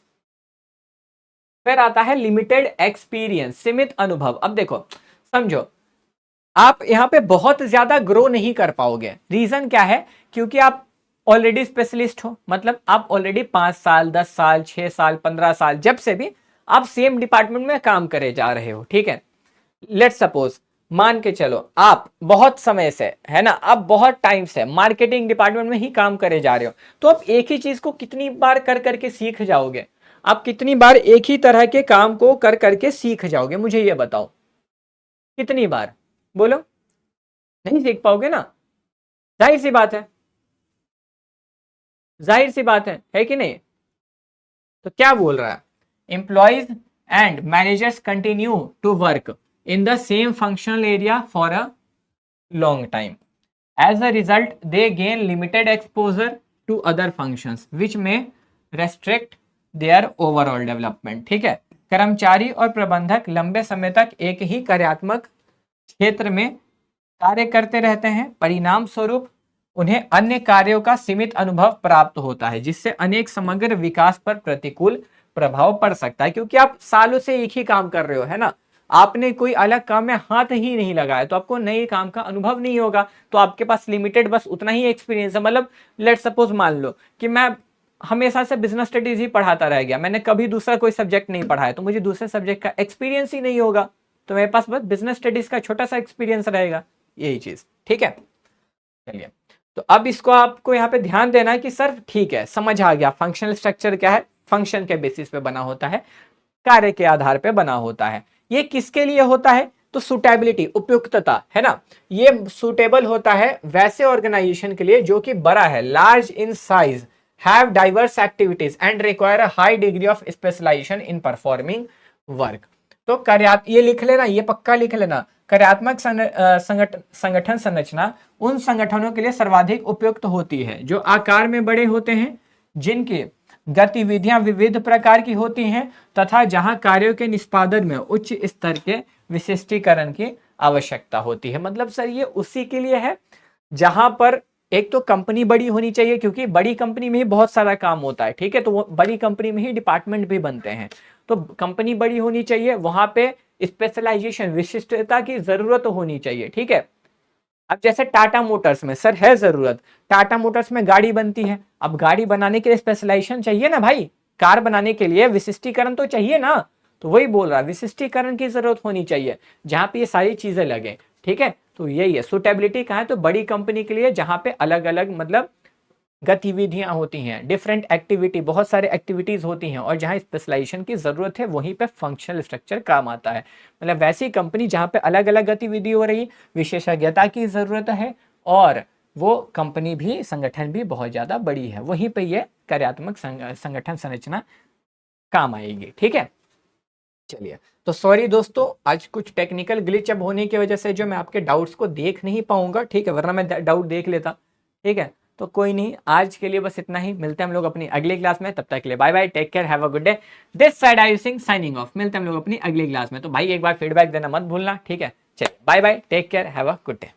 फिर आता है लिमिटेड एक्सपीरियंस, सीमित अनुभव। अब देखो समझो, आप यहाँ पे बहुत ज्यादा ग्रो नहीं कर पाओगे, रीजन क्या है, क्योंकि आप ऑलरेडी स्पेशलिस्ट हो, मतलब आप ऑलरेडी 5 साल 10 साल 6 साल 15 साल जब से भी आप सेम डिपार्टमेंट में काम करे जा रहे हो, ठीक है। लेट्स सपोज, मान के चलो आप बहुत समय से, है ना, आप बहुत टाइम से मार्केटिंग डिपार्टमेंट में ही काम करे जा रहे हो, तो आप एक ही चीज को कितनी बार कर करके सीख जाओगे, आप कितनी बार एक ही तरह के काम को कर करके सीख जाओगे, मुझे ये बताओ, कितनी बार, बोलो, नहीं सीख पाओगे ना, जाहिर सी बात है, जाहिर सी बात है कि नहीं। तो क्या बोल रहा है, employees and managers continue to work in the same functional area for a long time, as a result they gain limited exposure to other functions which may restrict there overall development. ठीक है, कर्मचारी और प्रबंधक लंबे समय तक एक ही कार्यात्मक क्षेत्र में कार्य करते रहते हैं, परिणाम स्वरूप उन्हें अन्य कार्यों का सीमित अनुभव प्राप्त होता है, जिससे अनेक समग्र विकास पर प्रतिकूल प्रभाव पड़ सकता है। क्योंकि आप सालों से एक ही काम कर रहे हो, है ना, आपने कोई अलग काम में हाथ ही नहीं लगाया, तो आपको नए काम का अनुभव नहीं होगा। तो आपके पास लिमिटेड बस उतना ही एक्सपीरियंस है। मतलब लेट सपोज मान लो कि मैं हमेशा से बिजनेस स्टडीज ही पढ़ाता रह गया, मैंने कभी दूसरा कोई सब्जेक्ट नहीं पढ़ाया, तो मुझे दूसरे सब्जेक्ट का एक्सपीरियंस ही नहीं होगा, तो मेरे पास बस बिजनेस स्टडीज का छोटा सा एक्सपीरियंस रहेगा, यही चीज। ठीक है, चलिए, तो अब इसको आपको यहाँ पे ध्यान देना है कि सर ठीक है, समझ आ गया फंक्शनल स्ट्रक्चर क्या है, फंक्शन के बेसिस पे बना होता है, कार्य के आधार पे बना होता है। ये किसके लिए होता है, तो सुटेबिलिटी, उपयुक्तता, है ना, ये सुटेबल होता है वैसे ऑर्गेनाइजेशन के लिए जो कि बड़ा है, large in size, have diverse activities and require a high degree of specialisation in performing work. तो कार्यात्मक, ये लिख लेना, ये पक्का लिख लेना, कार्यात्मक संगठन संरचना उन संगठनों के लिए सर्वाधिक उपयुक्त होती है जो आकार में बड़े होते हैं, जिनके गतिविधियां विविध प्रकार की होती हैं तथा जहां कार्यों के निष्पादन में उच्च स्तर के विशिष्टीकरण की आवश्यकता होती है। मतलब सर ये उसी के लिए है जहां पर एक तो कंपनी बड़ी होनी चाहिए, क्योंकि बड़ी कंपनी में ही बहुत सारा काम होता है। ठीक है, तो वो बड़ी कंपनी में ही डिपार्टमेंट भी बनते हैं, तो कंपनी बड़ी होनी चाहिए, वहां पे स्पेशलाइजेशन, विशिष्टता की जरूरत होनी चाहिए। ठीक है, अब जैसे टाटा मोटर्स में सर है जरूरत, टाटा मोटर्स में गाड़ी बनती है, अब गाड़ी बनाने के लिए स्पेशलाइजेशन चाहिए ना भाई, कार बनाने के लिए विशिष्टीकरण तो चाहिए ना, तो वही बोल रहा है विशिष्टीकरण की जरूरत होनी चाहिए जहां पे ये सारी चीजें लगे। ठीक है, तो यही है सुटेबिलिटी कहाँ है, तो बड़ी कंपनी के लिए जहां पे अलग अलग मतलब गतिविधियां होती हैं, डिफरेंट एक्टिविटी, बहुत सारे एक्टिविटीज होती हैं, और जहां स्पेशलाइजेशन की जरूरत है वहीं पे फंक्शनल स्ट्रक्चर काम आता है। मतलब वैसी कंपनी जहां पे अलग अलग गतिविधि हो रही, विशेषज्ञता की जरूरत है, और वो कंपनी भी, संगठन भी बहुत ज्यादा बड़ी है, वहीं पे ये कार्यात्मक संगठन संरचना काम आएगी। ठीक है, चलिए, तो सॉरी दोस्तों, आज कुछ टेक्निकल ग्लिच अब होने की वजह से जो मैं आपके डाउट्स को देख नहीं पाऊंगा, ठीक है, वरना मैं डाउट देख लेता। ठीक है, तो कोई नहीं, आज के लिए बस इतना ही, मिलते हैं हम लोग अपनी अगली क्लास में, तब तक के लिए bye bye, take care, have a good day, this side Ayush Singh signing off, मिलते हैं हम लोग अपनी अगली क्लास में। तो भाई एक बार फीडबैक देना मत भूलना, ठीक है, चलिए bye bye, take care, have a good day.